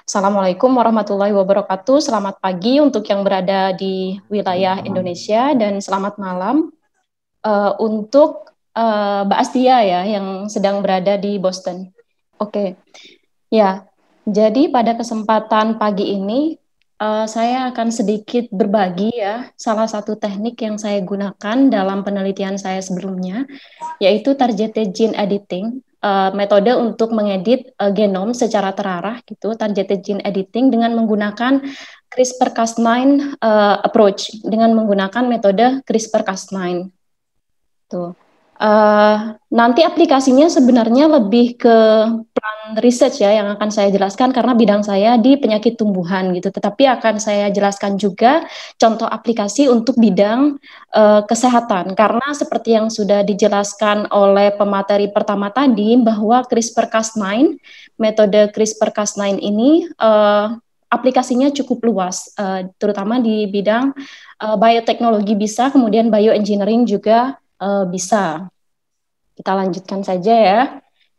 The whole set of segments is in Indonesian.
Assalamualaikum warahmatullahi wabarakatuh. Selamat pagi untuk yang berada di wilayah Indonesia dan selamat malam untuk Mbak Astia ya yang sedang berada di Boston. Oke, ya. Jadi pada kesempatan pagi ini saya akan sedikit berbagi ya salah satu teknik yang saya gunakan dalam penelitian saya sebelumnya, yaitu targeted gene editing, metode untuk mengedit genom secara terarah gitu, targeted gene editing dengan menggunakan CRISPR-Cas9 approach, dengan menggunakan metode CRISPR-Cas9. Tuh. Nanti aplikasinya sebenarnya lebih ke plan research ya yang akan saya jelaskan karena bidang saya di penyakit tumbuhan gitu. Tetapi akan saya jelaskan juga contoh aplikasi untuk bidang kesehatan karena seperti yang sudah dijelaskan oleh pemateri pertama tadi bahwa CRISPR-Cas9, metode CRISPR-Cas9 ini aplikasinya cukup luas, terutama di bidang bioteknologi bisa, kemudian bioengineering juga bisa. Kita lanjutkan saja ya.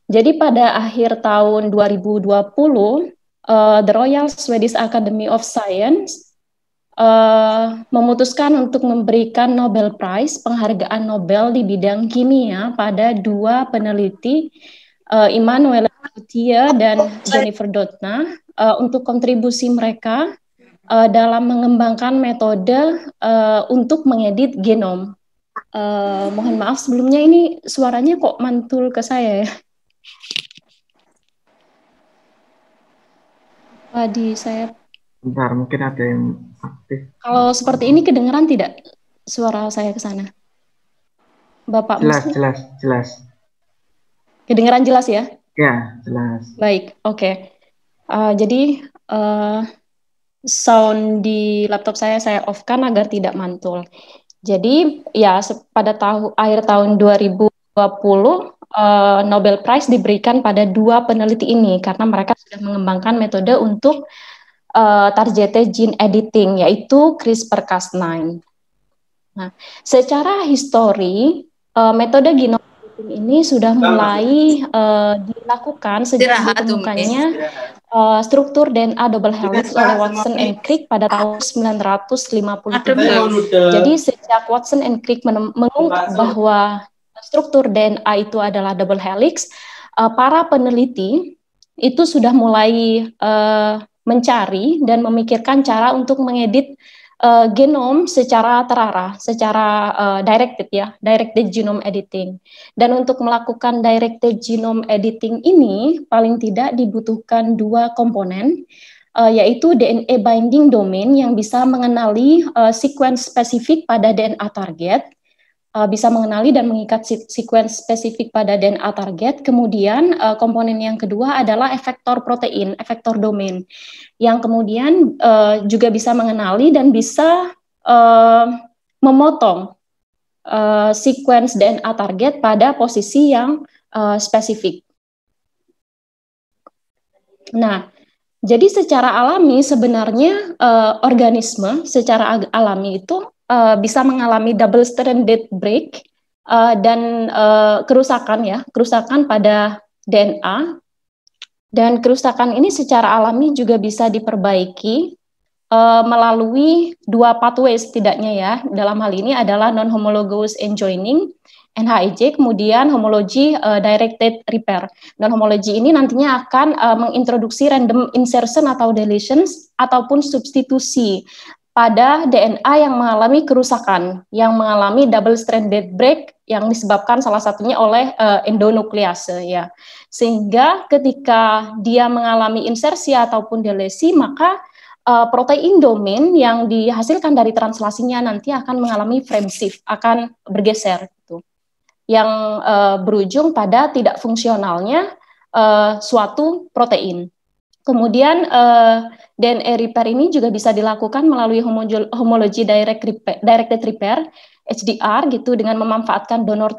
Jadi pada akhir tahun 2020, The Royal Swedish Academy of Science memutuskan untuk memberikan Nobel Prize, penghargaan Nobel di bidang kimia pada dua peneliti, Immanuel Lutia dan Jennifer Doudna, untuk kontribusi mereka dalam mengembangkan metode untuk mengedit genom. Mohon maaf sebelumnya ini suaranya kok mantul ke saya ya. Di saya. Bentar, mungkin ada yang aktif. Kalau seperti ini kedengeran tidak suara saya ke sana? Bapak Jelas, Muslim? jelas, jelas. Kedengeran jelas ya? Ya, jelas. Baik, oke. Jadi sound di laptop saya off-kan agar tidak mantul. Jadi ya pada akhir tahun 2020 Nobel Prize diberikan pada dua peneliti ini karena mereka sudah mengembangkan metode untuk targeted gene editing yaitu CRISPR-Cas9. Nah, secara histori metode genome editing ini sudah mulai dilakukan sejak ditemukannya struktur DNA double helix oleh Watson and Crick pada tahun 1953. Jadi sejak Watson and Crick mengungkap bahwa struktur DNA itu adalah double helix, para peneliti itu sudah mulai mencari dan memikirkan cara untuk mengedit genom secara terarah, secara directed genome editing. Dan untuk melakukan directed genome editing ini paling tidak dibutuhkan dua komponen, yaitu DNA binding domain yang bisa mengenali sequence spesifik pada DNA target, bisa mengenali dan mengikat sequence spesifik pada DNA target. Kemudian komponen yang kedua adalah efektor protein, efektor domain, yang kemudian juga bisa mengenali dan bisa memotong sequence DNA target pada posisi yang spesifik. Nah, jadi secara alami sebenarnya organisme secara alami itu bisa mengalami double stranded break dan kerusakan pada DNA, dan kerusakan ini secara alami juga bisa diperbaiki melalui dua pathway setidaknya ya. Dalam hal ini adalah non-homologous enjoining NHEJ, kemudian homology directed repair. Non-homology ini nantinya akan mengintroduksi random insertion atau deletions ataupun substitusi pada DNA yang mengalami kerusakan, yang mengalami double stranded break yang disebabkan salah satunya oleh endonuklease ya. Sehingga ketika dia mengalami insersi ataupun delesi, maka protein domain yang dihasilkan dari translasinya nanti akan mengalami frame shift, akan bergeser gitu. Yang berujung pada tidak fungsionalnya suatu protein. Kemudian DNA repair ini juga bisa dilakukan melalui homology directed repair HDR gitu, dengan memanfaatkan donor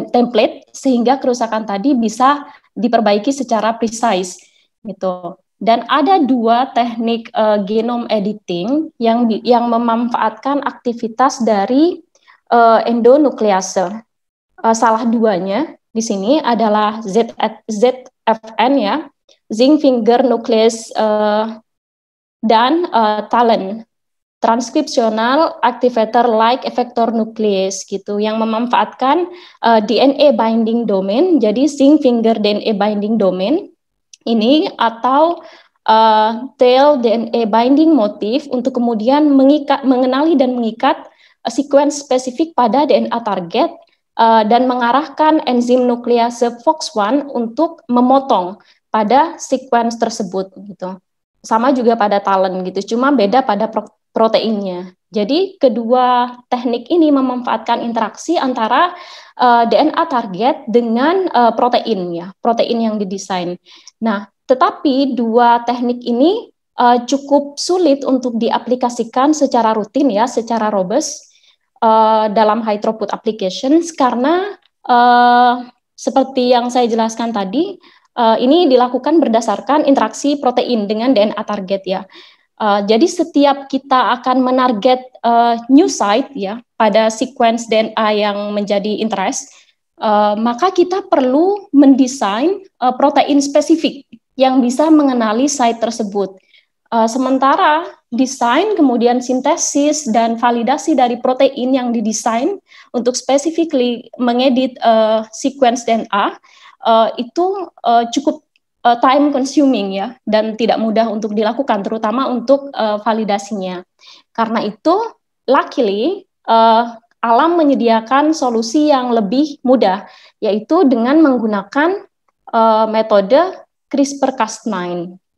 template sehingga kerusakan tadi bisa diperbaiki secara precise gitu. Dan ada dua teknik genome editing yang memanfaatkan aktivitas dari endonuklease. Salah duanya di sini adalah ZFN ya. zinc finger nuclease dan TALEN, transkripsional activator like effector nuclease gitu, yang memanfaatkan DNA binding domain. Jadi zinc finger DNA binding domain ini atau tail DNA binding motif untuk kemudian mengenali dan mengikat sequence spesifik pada DNA target dan mengarahkan enzim nuklease FOX1 untuk memotong pada sequence tersebut gitu. Sama juga pada TALEN gitu, cuma beda pada proteinnya. Jadi kedua teknik ini memanfaatkan interaksi antara DNA target dengan protein ya, protein yang didesain. Nah, tetapi dua teknik ini cukup sulit untuk diaplikasikan secara rutin ya, secara robust dalam high throughput applications karena seperti yang saya jelaskan tadi, ini dilakukan berdasarkan interaksi protein dengan DNA target ya. Jadi setiap kita akan menarget new site ya pada sequence DNA yang menjadi interest, maka kita perlu mendesain protein spesifik yang bisa mengenali site tersebut. Sementara desain, kemudian sintesis dan validasi dari protein yang didesain untuk specifically mengedit sequence DNA itu cukup time consuming ya, dan tidak mudah untuk dilakukan, terutama untuk validasinya. Karena itu, luckily alam menyediakan solusi yang lebih mudah, yaitu dengan menggunakan metode CRISPR-Cas9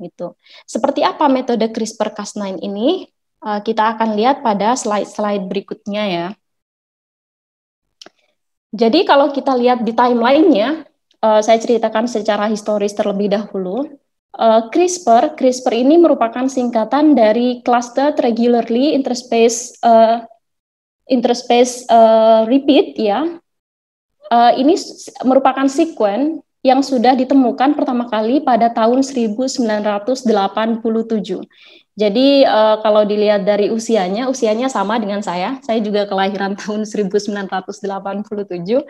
gitu. Seperti apa metode CRISPR-Cas9 ini? Kita akan lihat pada slide-slide berikutnya ya. Jadi kalau kita lihat di timeline-nya, saya ceritakan secara historis terlebih dahulu. CRISPR ini merupakan singkatan dari Clustered Regularly Interspace Repeat ya. Ini merupakan sequence yang sudah ditemukan pertama kali pada tahun 1987. Jadi kalau dilihat dari usianya sama dengan saya juga kelahiran tahun 1987.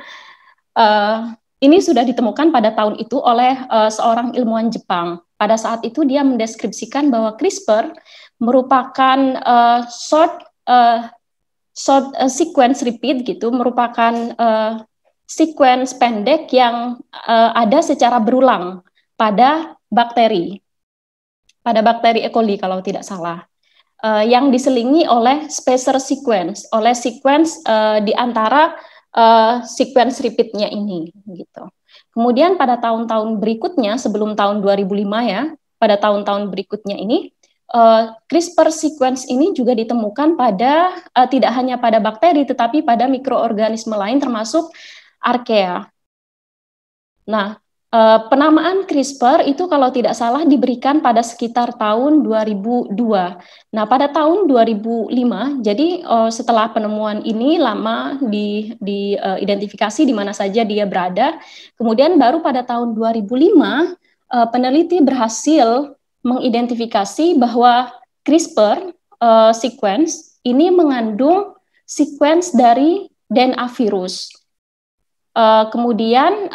Ini sudah ditemukan pada tahun itu oleh seorang ilmuwan Jepang. Pada saat itu dia mendeskripsikan bahwa CRISPR merupakan short sequence repeat gitu, merupakan sequence pendek yang ada secara berulang pada bakteri E. coli kalau tidak salah, yang diselingi oleh spacer sequence, oleh sequence di antara sequence repeatnya ini gitu. Kemudian pada tahun-tahun berikutnya sebelum tahun 2005 ya, pada tahun-tahun berikutnya ini CRISPR sequence ini juga ditemukan pada tidak hanya pada bakteri tetapi pada mikroorganisme lain termasuk archaea. Nah, penamaan CRISPR itu kalau tidak salah diberikan pada sekitar tahun 2002. Nah, pada tahun 2005, jadi setelah penemuan ini lama diidentifikasi di mana saja dia berada, kemudian baru pada tahun 2005 peneliti berhasil mengidentifikasi bahwa CRISPR sequence ini mengandung sequence dari DNA virus. Kemudian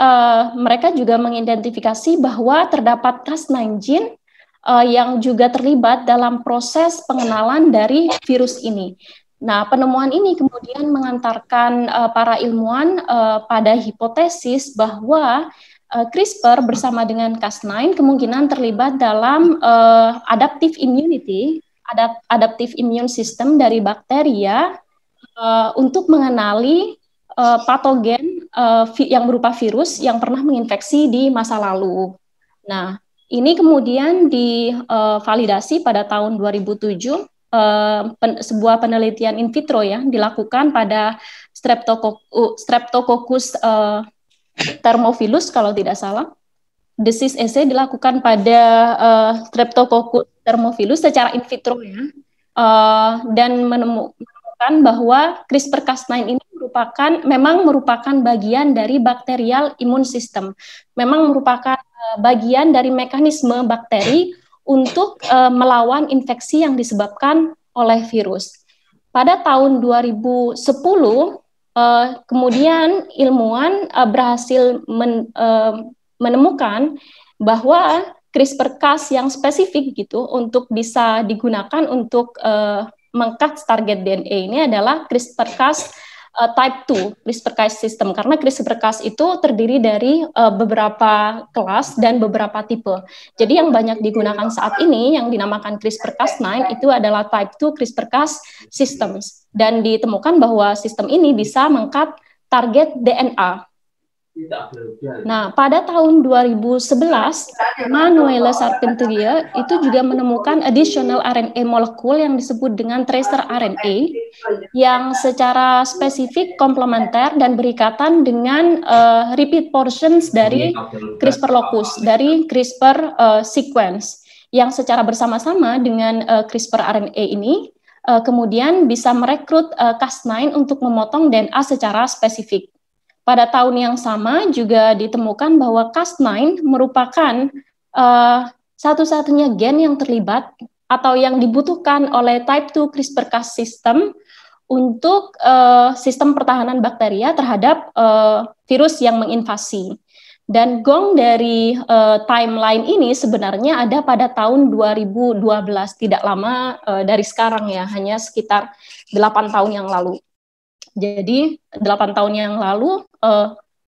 mereka juga mengidentifikasi bahwa terdapat Cas9 gene yang juga terlibat dalam proses pengenalan dari virus ini. Nah, penemuan ini kemudian mengantarkan para ilmuwan pada hipotesis bahwa CRISPR bersama dengan Cas9 kemungkinan terlibat dalam adaptive immunity, adaptive immune system dari bakteria untuk mengenali patogen yang berupa virus yang pernah menginfeksi di masa lalu. Nah, ini kemudian divalidasi pada tahun 2007, sebuah penelitian in vitro ya dilakukan pada Streptococcus thermophilus kalau tidak salah. Disease assay dilakukan pada Streptococcus thermophilus secara in vitro ya, dan menemukan bahwa CRISPR-Cas9 ini memang merupakan bagian dari bakterial immune system, memang merupakan bagian dari mekanisme bakteri untuk melawan infeksi yang disebabkan oleh virus. Pada tahun 2010, kemudian ilmuwan berhasil menemukan bahwa CRISPR-Cas yang spesifik gitu untuk bisa digunakan untuk meng-cut target DNA ini adalah CRISPR-Cas type 2 CRISPR-Cas system, karena CRISPR-Cas itu terdiri dari beberapa kelas dan beberapa tipe. Jadi yang banyak digunakan saat ini yang dinamakan CRISPR-Cas9 itu adalah type 2 CRISPR-Cas systems, dan ditemukan bahwa sistem ini bisa meng-cut target DNA. Nah, pada tahun 2011, Emanuele Charpentier itu juga menemukan additional RNA molekul yang disebut dengan tracer RNA yang secara spesifik komplementer dan berikatan dengan repeat portions dari CRISPR locus, dari CRISPR sequence, yang secara bersama-sama dengan CRISPR RNA ini kemudian bisa merekrut Cas9 untuk memotong DNA secara spesifik. Pada tahun yang sama juga ditemukan bahwa Cas9 merupakan satu-satunya gen yang terlibat atau yang dibutuhkan oleh type 2 CRISPR-Cas system untuk sistem pertahanan bakteria terhadap virus yang menginvasi. Dan gong dari timeline ini sebenarnya ada pada tahun 2012, tidak lama dari sekarang ya, hanya sekitar 8 tahun yang lalu. Jadi 8 tahun yang lalu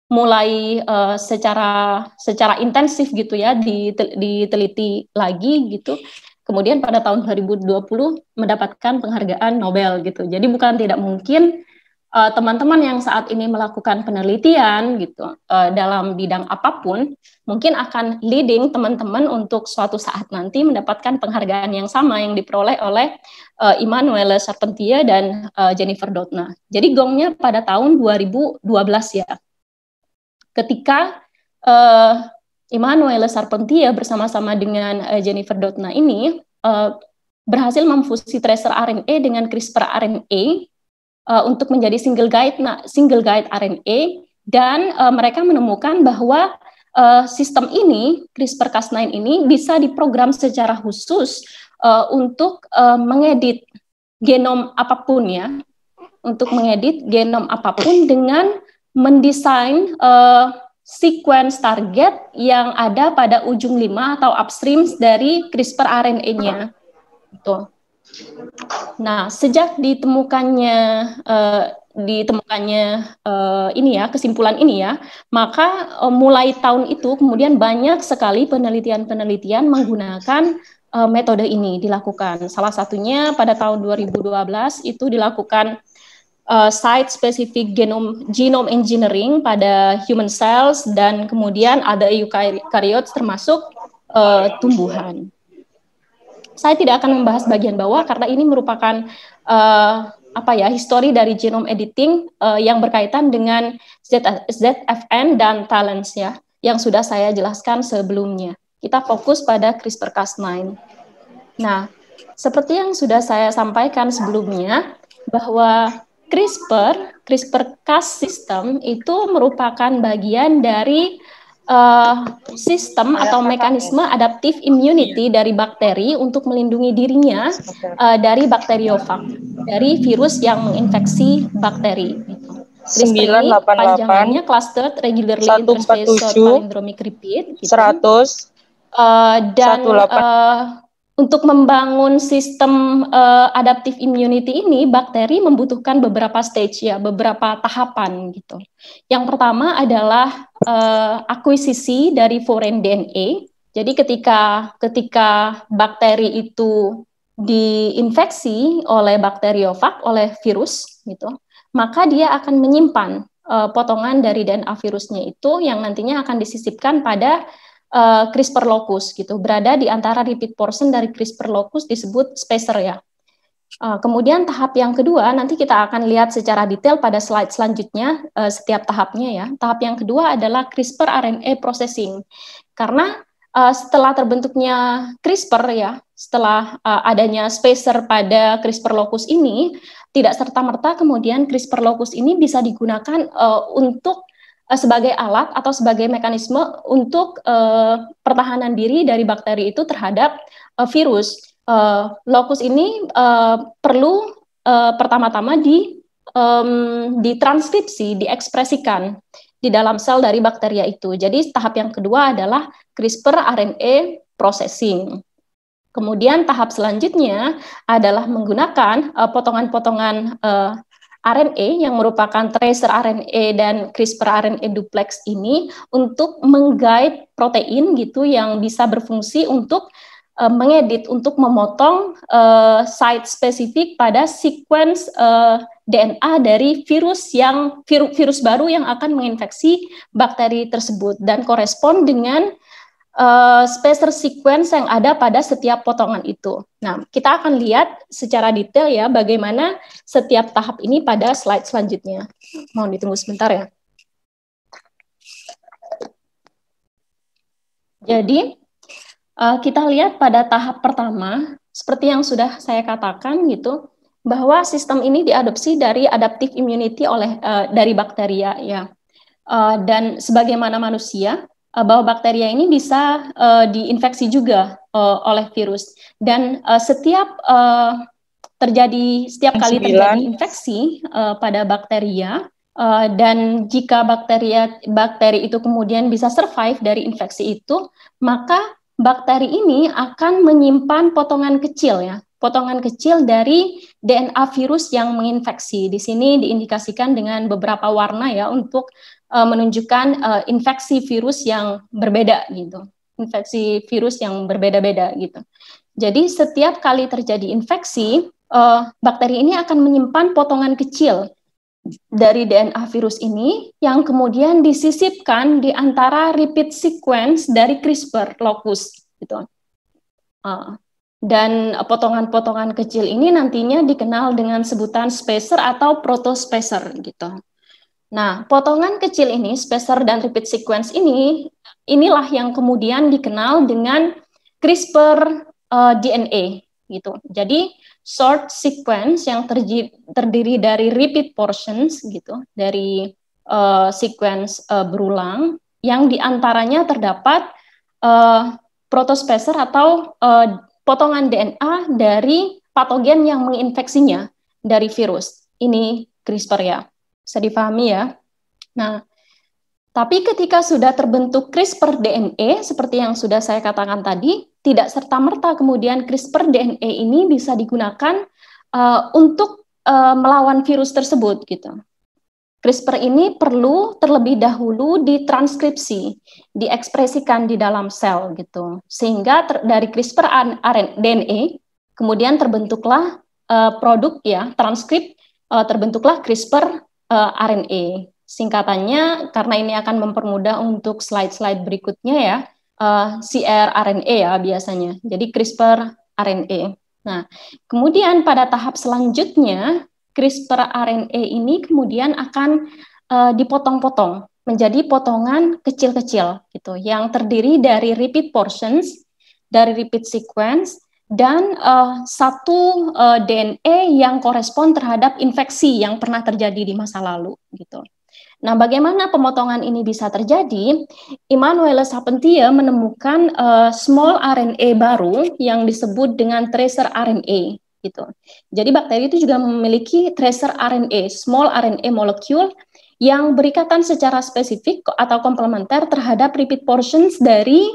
mulai secara intensif gitu ya diteliti lagi gitu. Kemudian pada tahun 2020 mendapatkan penghargaan Nobel gitu. Jadi bukan tidak mungkin teman-teman yang saat ini melakukan penelitian gitu dalam bidang apapun mungkin akan leading teman-teman untuk suatu saat nanti mendapatkan penghargaan yang sama yang diperoleh oleh Emanuele Charpentier dan Jennifer Doudna. Jadi gongnya pada tahun 2012 ya, ketika Emanuele Charpentier bersama-sama dengan Jennifer Doudna ini berhasil memfusi tracer RNA dengan CRISPR RNA untuk menjadi single guide RNA, dan mereka menemukan bahwa sistem ini, CRISPR-Cas9 ini bisa diprogram secara khusus untuk mengedit genom apapun ya, untuk mengedit genom apapun dengan mendesain sequence target yang ada pada ujung 5 atau upstream dari CRISPR RNA-nya. Gitu. Nah, sejak ditemukannya ini ya, kesimpulan ini ya, maka mulai tahun itu kemudian banyak sekali penelitian-penelitian menggunakan metode ini dilakukan. Salah satunya pada tahun 2012 itu dilakukan site-specific genome engineering pada human cells dan kemudian ada eukaryotes termasuk tumbuhan. Saya tidak akan membahas bagian bawah karena ini merupakan histori dari genome editing yang berkaitan dengan ZFN dan TALENs ya, yang sudah saya jelaskan sebelumnya. Kita fokus pada CRISPR-Cas9. Nah, seperti yang sudah saya sampaikan sebelumnya, bahwa CRISPR-Cas system itu merupakan bagian dari sistem atau mekanisme adaptive immunity dari bakteri untuk melindungi dirinya dari bakteriofag, dari virus yang menginfeksi bakteri. CRISPR ini panjangannya clustered regularly interspaced palindromic repeat gitu. 100 dan untuk membangun sistem adaptive immunity ini, bakteri membutuhkan beberapa stage ya, beberapa tahapan gitu. Yang pertama adalah akuisisi dari foreign DNA. Jadi ketika bakteri itu diinfeksi oleh bakteriofag, oleh virus gitu, maka dia akan menyimpan potongan dari DNA virusnya itu yang nantinya akan disisipkan pada CRISPR locus gitu, berada di antara repeat portion dari CRISPR locus disebut spacer ya. Kemudian tahap yang kedua nanti kita akan lihat secara detail pada slide selanjutnya setiap tahapnya ya. Tahap yang kedua adalah CRISPR RNA processing. Karena setelah terbentuknya CRISPR ya, setelah adanya spacer pada CRISPR locus ini, tidak serta-merta kemudian CRISPR locus ini bisa digunakan untuk sebagai alat atau sebagai mekanisme untuk pertahanan diri dari bakteri itu terhadap virus. Locus ini perlu pertama-tama ditranskripsi, diekspresikan di dalam sel dari bakteria itu. Jadi tahap yang kedua adalah CRISPR RNA processing. Kemudian tahap selanjutnya adalah menggunakan potongan-potongan RNA yang merupakan tracer RNA dan CRISPR RNA duplex ini untuk mengguide protein gitu yang bisa berfungsi untuk mengedit, untuk memotong site spesifik pada sequence DNA dari virus baru yang akan menginfeksi bakteri tersebut dan korespon dengan spacer sequence yang ada pada setiap potongan itu. Nah, kita akan lihat secara detail ya bagaimana setiap tahap ini pada slide selanjutnya. Mohon ditunggu sebentar ya. Jadi, kita lihat pada tahap pertama, seperti yang sudah saya katakan gitu, bahwa sistem ini diadopsi dari adaptive immunity dari bakteria ya. Dan sebagaimana manusia, bahwa bakteria ini bisa diinfeksi juga oleh virus dan setiap kali terjadi infeksi pada bakteria dan jika bakteri itu kemudian bisa survive dari infeksi itu, maka bakteri ini akan menyimpan potongan kecil dari DNA virus yang menginfeksi. Di sini diindikasikan dengan beberapa warna ya untuk menunjukkan infeksi virus yang berbeda gitu. Infeksi virus yang berbeda-beda gitu. Jadi setiap kali terjadi infeksi, bakteri ini akan menyimpan potongan kecil dari DNA virus ini yang kemudian disisipkan di antara repeat sequence dari CRISPR locus gitu. Dan potongan-potongan kecil ini nantinya dikenal dengan sebutan spacer atau protospacer gitu. Nah, potongan kecil ini, spacer dan repeat sequence inilah yang kemudian dikenal dengan CRISPR DNA gitu. Jadi short sequence yang terdiri dari repeat portions gitu, dari sequence berulang yang diantaranya terdapat protospacer atau potongan DNA dari patogen yang menginfeksinya dari virus. Ini CRISPR ya. Bisa dipahami ya. Nah, tapi ketika sudah terbentuk CRISPR DNA, seperti yang sudah saya katakan tadi, tidak serta-merta kemudian CRISPR DNA ini bisa digunakan untuk melawan virus tersebut gitu. CRISPR ini perlu terlebih dahulu ditranskripsi, diekspresikan di dalam sel gitu. Sehingga dari CRISPR DNA kemudian terbentuklah produk ya, transkrip terbentuklah CRISPR RNA. Singkatannya, karena ini akan mempermudah untuk slide-slide berikutnya ya, cRNA ya biasanya. Jadi CRISPR RNA. Nah, kemudian pada tahap selanjutnya, CRISPR RNA ini kemudian akan dipotong-potong menjadi potongan kecil-kecil gitu, yang terdiri dari repeat portions, dari repeat sequence, dan satu DNA yang korespon terhadap infeksi yang pernah terjadi di masa lalu gitu. Nah, bagaimana pemotongan ini bisa terjadi? Immanuel Charpentier menemukan small RNA baru yang disebut dengan tracer RNA gitu. Jadi bakteri itu juga memiliki tracer RNA, small RNA molecule yang berikatan secara spesifik atau komplementer terhadap repeat portions dari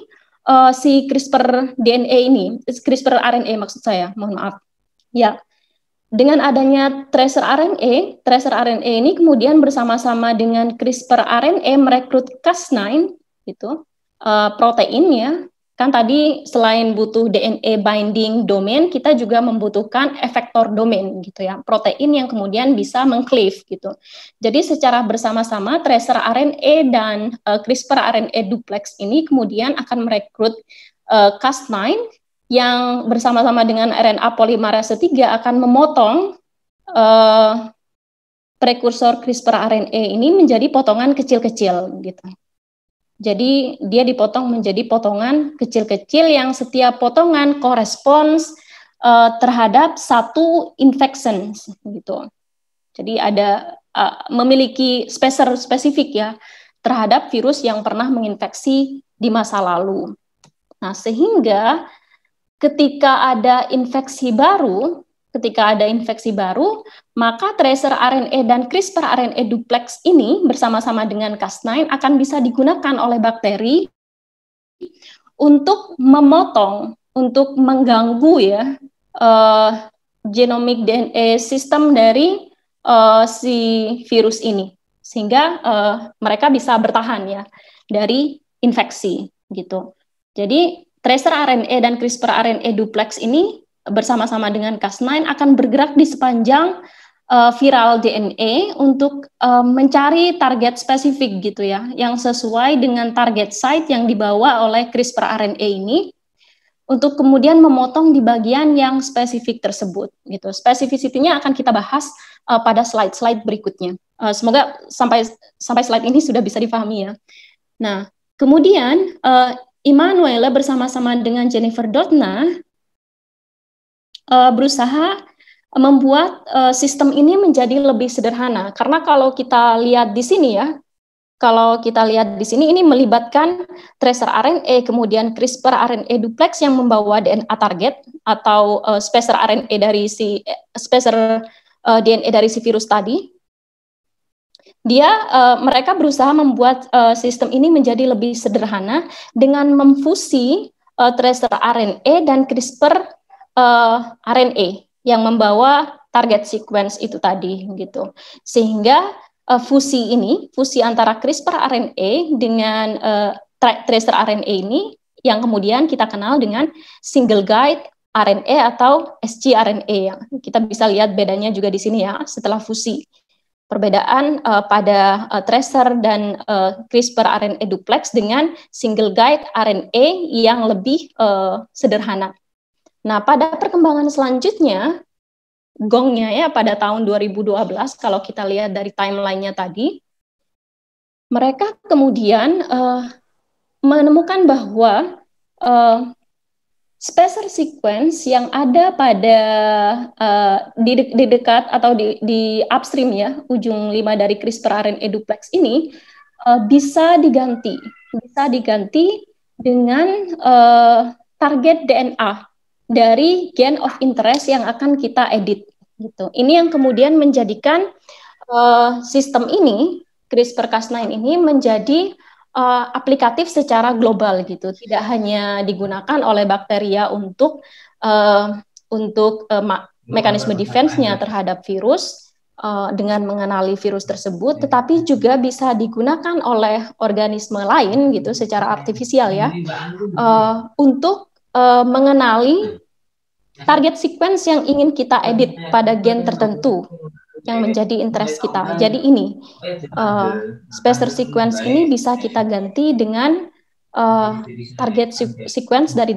si CRISPR DNA ini, CRISPR RNA maksud saya, mohon maaf. Ya, dengan adanya tracer RNA ini kemudian bersama-sama dengan CRISPR RNA merekrut Cas9 itu proteinnya. Kan tadi selain butuh DNA binding domain, kita juga membutuhkan efektor domain gitu ya, protein yang kemudian bisa mengcleave gitu. Jadi secara bersama-sama tracer RNA dan CRISPR RNA duplex ini kemudian akan merekrut Cas9 yang bersama-sama dengan RNA polimerase 3 akan memotong prekursor CRISPR RNA ini menjadi potongan kecil-kecil gitu. Jadi dia dipotong menjadi potongan kecil-kecil yang setiap potongan korespons terhadap satu infection gitu. Jadi ada memiliki spacer spesifik ya terhadap virus yang pernah menginfeksi di masa lalu. Nah, sehingga ketika ada infeksi baru, maka tracer RNA dan CRISPR RNA duplex ini bersama-sama dengan Cas9 akan bisa digunakan oleh bakteri untuk memotong, untuk mengganggu ya genomic DNA sistem dari si virus ini, sehingga mereka bisa bertahan ya dari infeksi gitu. Jadi tracer RNA dan CRISPR RNA duplex ini bersama-sama dengan Cas9 akan bergerak di sepanjang viral DNA untuk mencari target spesifik gitu ya, yang sesuai dengan target site yang dibawa oleh CRISPR RNA ini, untuk kemudian memotong di bagian yang spesifik tersebut gitu. Spesifisitinya akan kita bahas pada slide-slide berikutnya. Semoga sampai slide ini sudah bisa dipahami ya. Nah, kemudian Immanuelle bersama-sama dengan Jennifer Doudna berusaha membuat sistem ini menjadi lebih sederhana. Karena kalau kita lihat di sini ya, ini melibatkan tracer RNA, kemudian CRISPR RNA duplex yang membawa DNA target atau spacer RNA dari DNA dari si virus tadi. Mereka berusaha membuat sistem ini menjadi lebih sederhana dengan memfusi tracer RNA dan CRISPR RNA yang membawa target sequence itu tadi gitu. Sehingga fusi antara CRISPR RNA dengan tracer RNA ini yang kemudian kita kenal dengan single guide RNA atau sgRNA, yang kita bisa lihat bedanya juga di sini ya setelah fusi. Perbedaan pada tracer dan CRISPR RNA duplex dengan single guide RNA yang lebih sederhana. Nah, pada perkembangan selanjutnya, gongnya ya pada tahun 2012, kalau kita lihat dari timeline-nya tadi, mereka kemudian menemukan bahwa spacer sequence yang ada pada di dekat atau di upstream ya, ujung 5 dari CRISPR RNA duplex ini bisa diganti dengan target DNA dari gen of interest yang akan kita edit gitu. Ini yang kemudian menjadikan sistem ini, CRISPR-Cas9 ini menjadi aplikatif secara global gitu, tidak hanya digunakan oleh bakteria untuk mekanisme defense-nya terhadap virus dengan mengenali virus tersebut, tetapi juga bisa digunakan oleh organisme lain gitu secara artifisial ya, untuk mengenali target sequence yang ingin kita edit pada gen tertentu yang menjadi interest kita. Jadi ini spacer sequence ini bisa kita ganti dengan target sequence dari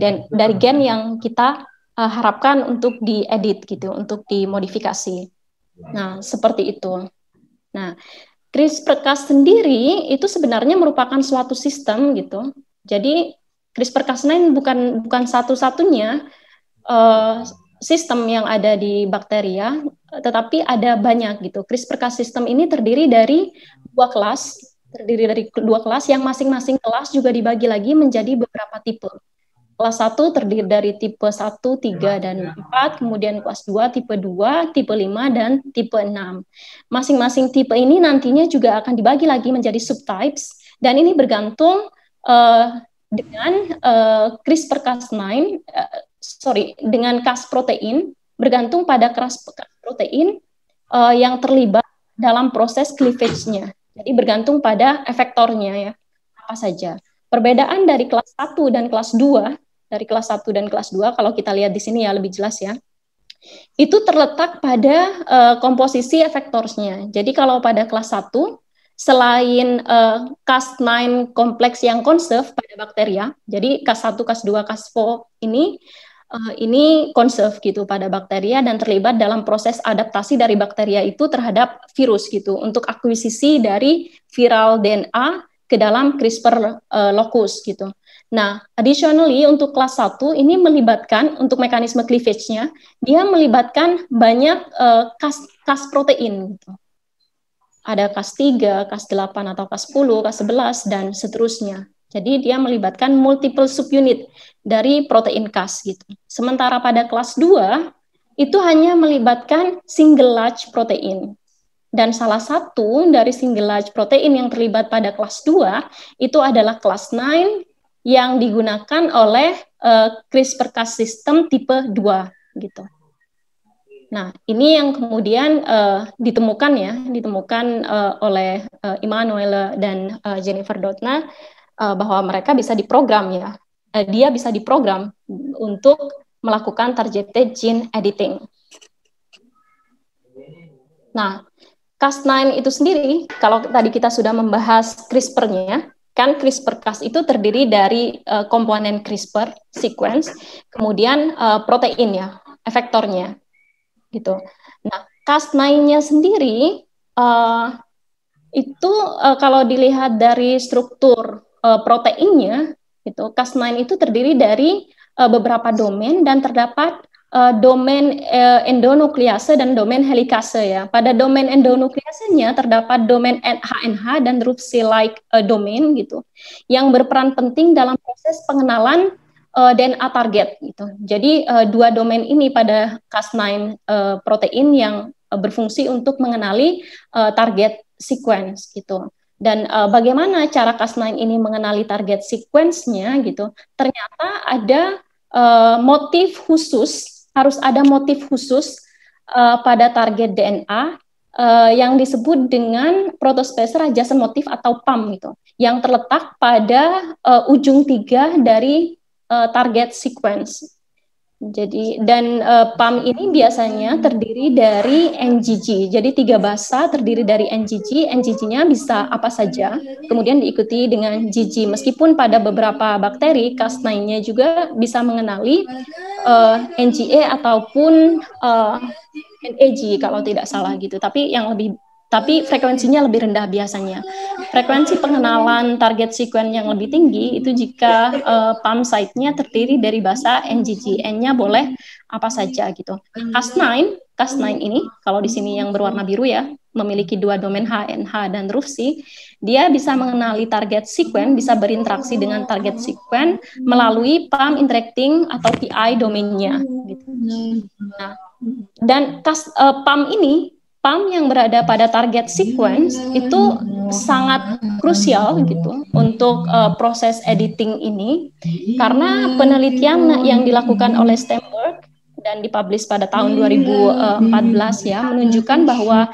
gen yang kita harapkan untuk diedit gitu, untuk dimodifikasi. Nah, seperti itu. Nah, CRISPR-Cas sendiri itu sebenarnya merupakan suatu sistem gitu. Jadi CRISPR-Cas9 bukan satu-satunya sistem yang ada di bakteria, tetapi ada banyak gitu. CRISPR-Cas system ini terdiri dari dua kelas yang masing-masing kelas juga dibagi lagi menjadi beberapa tipe. Kelas 1 terdiri dari tipe 1, 3, dan 4, kemudian kelas 2, tipe 2, tipe 5, dan tipe 6. Masing-masing tipe ini nantinya juga akan dibagi lagi menjadi subtypes, dan ini bergantung dengan CRISPR-Cas9, dengan Cas protein, bergantung pada Cas protein yang terlibat dalam proses cleavage-nya. Jadi bergantung pada efektornya ya, apa saja. Perbedaan dari kelas 1 dan kelas 2, kalau kita lihat di sini ya lebih jelas ya, itu terletak pada komposisi efektornya. Jadi kalau pada kelas 1, selain Cas9 kompleks yang conserve pada bakteria, jadi Cas1, Cas2, Cas4 ini conserve gitu pada bakteria dan terlibat dalam proses adaptasi dari bakteria itu terhadap virus gitu, untuk akuisisi dari viral DNA ke dalam CRISPR locus gitu. Nah, additionally untuk kelas 1 ini melibatkan, untuk mekanisme cleavage-nya, dia melibatkan banyak Cas protein gitu. Ada Cas3, Cas8 atau Cas10, Cas11, dan seterusnya. Jadi dia melibatkan multiple subunit dari protein Cas gitu. Sementara pada kelas 2 itu hanya melibatkan single large protein. Dan salah satu dari single large protein yang terlibat pada kelas 2 itu adalah Cas9 yang digunakan oleh CRISPR-Cas system tipe 2 gitu. Nah, ini yang kemudian ditemukan oleh Immanuel dan Jennifer Doudna bahwa mereka bisa diprogram ya. Dia bisa diprogram untuk melakukan targeted gene editing. Nah, Cas9 itu sendiri, kalau tadi kita sudah membahas CRISPR-nya, kan CRISPR-Cas itu terdiri dari komponen CRISPR sequence, kemudian proteinnya, efektornya, gitu. Nah, Cas9-nya sendiri itu kalau dilihat dari struktur proteinnya, itu Cas9 itu terdiri dari beberapa domain dan terdapat domain endonuklease dan domain helikase ya. Pada domain endonukleasenya terdapat domain HNH dan RUBC-like domain gitu, yang berperan penting dalam proses pengenalan DNA target gitu. Jadi dua domain ini pada Cas9 protein yang berfungsi untuk mengenali target sequence gitu. Dan bagaimana cara Cas9 ini mengenali target sequence-nya gitu? Ternyata ada motif khusus, harus ada motif khusus pada target DNA yang disebut dengan protospacer adjacent motif atau PAM gitu, yang terletak pada ujung 3 dari target sequence. Jadi dan PAM ini biasanya terdiri dari NGG. Jadi 3 basa terdiri dari NGG. NGG-nya bisa apa saja. Kemudian diikuti dengan GG. Meskipun pada beberapa bakteri Cas9-nya juga bisa mengenali NGA ataupun NAG kalau tidak salah gitu. Tapi frekuensinya lebih rendah biasanya. Frekuensi pengenalan target sequence yang lebih tinggi itu jika PAM site-nya terdiri dari basa NGG. N-nya boleh apa saja gitu. Cas9 ini, kalau di sini yang berwarna biru ya, memiliki 2 domain HNH dan RUFC, dia bisa mengenali target sequence, bisa berinteraksi dengan target sequence melalui PAM interacting atau PI domainnya. Gitu. Nah, dan PAM yang berada pada target sequence itu sangat krusial gitu untuk proses editing ini, karena penelitian yang dilakukan oleh Sternberg dan dipublish pada tahun 2014 ya menunjukkan bahwa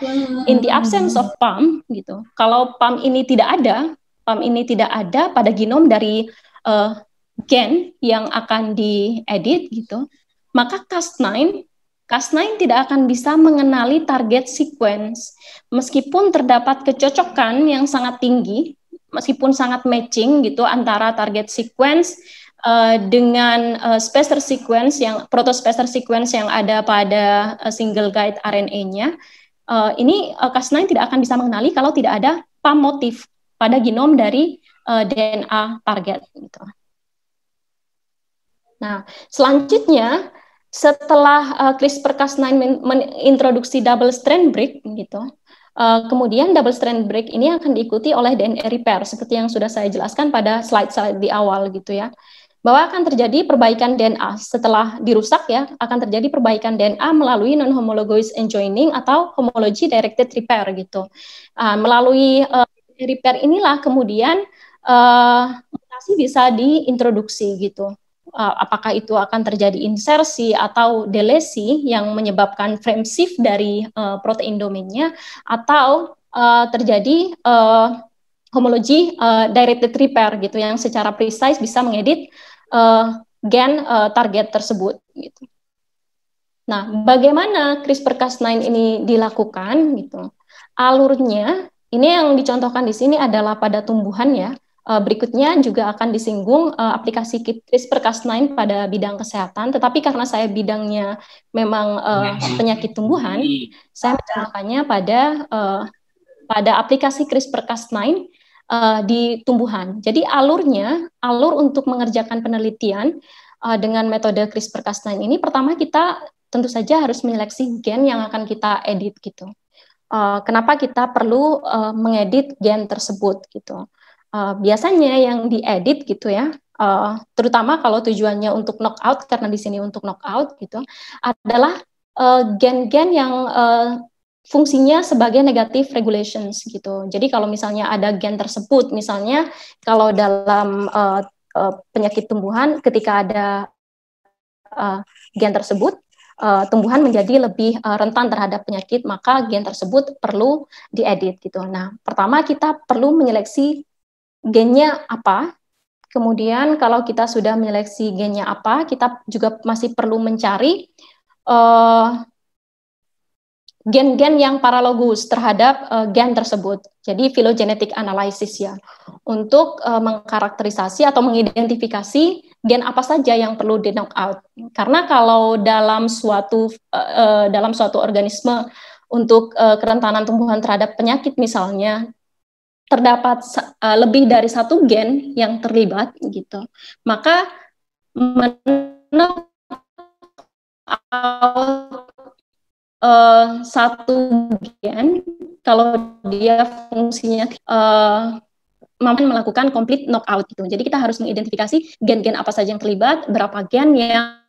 in the absence of PAM gitu, kalau PAM ini tidak ada pada genom dari gen yang akan diedit gitu, maka Cas9 tidak akan bisa mengenali target sequence. Meskipun terdapat kecocokan yang sangat tinggi, meskipun sangat matching gitu antara target sequence dengan spacer sequence yang protospacer sequence yang ada pada single guide RNA-nya, ini Cas9 tidak akan bisa mengenali kalau tidak ada PAM motif pada genom dari DNA target gitu. Nah, selanjutnya setelah CRISPR-Cas9 mengintroduksi double strand break gitu, kemudian double strand break ini akan diikuti oleh DNA repair seperti yang sudah saya jelaskan pada slide-slide di awal gitu ya, bahwa akan terjadi perbaikan DNA setelah dirusak ya, akan terjadi perbaikan DNA melalui non-homologous enjoining atau homology directed repair gitu. Melalui repair inilah kemudian mutasi bisa diintroduksi gitu. Apakah itu akan terjadi insersi atau delesi yang menyebabkan frame shift dari protein domainnya, atau terjadi homology directed repair gitu yang secara precise bisa mengedit gen target tersebut gitu. Nah, bagaimana CRISPR-Cas9 ini dilakukan gitu? Alurnya ini yang dicontohkan di sini adalah pada tumbuhan ya. Berikutnya juga akan disinggung aplikasi CRISPR-Cas9 pada bidang kesehatan, tetapi karena saya bidangnya memang penyakit tumbuhan, saya mencontohkannya pada aplikasi CRISPR-Cas9 di tumbuhan. Jadi alur untuk mengerjakan penelitian dengan metode CRISPR-Cas9 ini, pertama kita tentu saja harus menyeleksi gen yang akan kita edit gitu. Kenapa kita perlu mengedit gen tersebut gitu? Biasanya yang diedit gitu ya, terutama kalau tujuannya untuk knockout, karena di sini untuk knockout gitu, adalah gen-gen yang fungsinya sebagai negative regulations gitu. Jadi kalau misalnya ada gen tersebut, misalnya kalau dalam penyakit tumbuhan ketika ada gen tersebut, tumbuhan menjadi lebih rentan terhadap penyakit, maka gen tersebut perlu diedit gitu. Nah, pertama kita perlu menyeleksi gennya apa. Kemudian kalau kita sudah menyeleksi gennya apa, kita juga masih perlu mencari gen-gen yang paralogus terhadap gen tersebut. Jadi phylogenetic analysis ya, untuk mengkarakterisasi atau mengidentifikasi gen apa saja yang perlu di knockout. Karena kalau dalam suatu organisme untuk kerentanan tumbuhan terhadap penyakit misalnya terdapat lebih dari satu gen yang terlibat gitu, maka satu gen kalau dia fungsinya mampu melakukan complete knockout gitu. Jadi kita harus mengidentifikasi gen-gen apa saja yang terlibat, berapa gen yang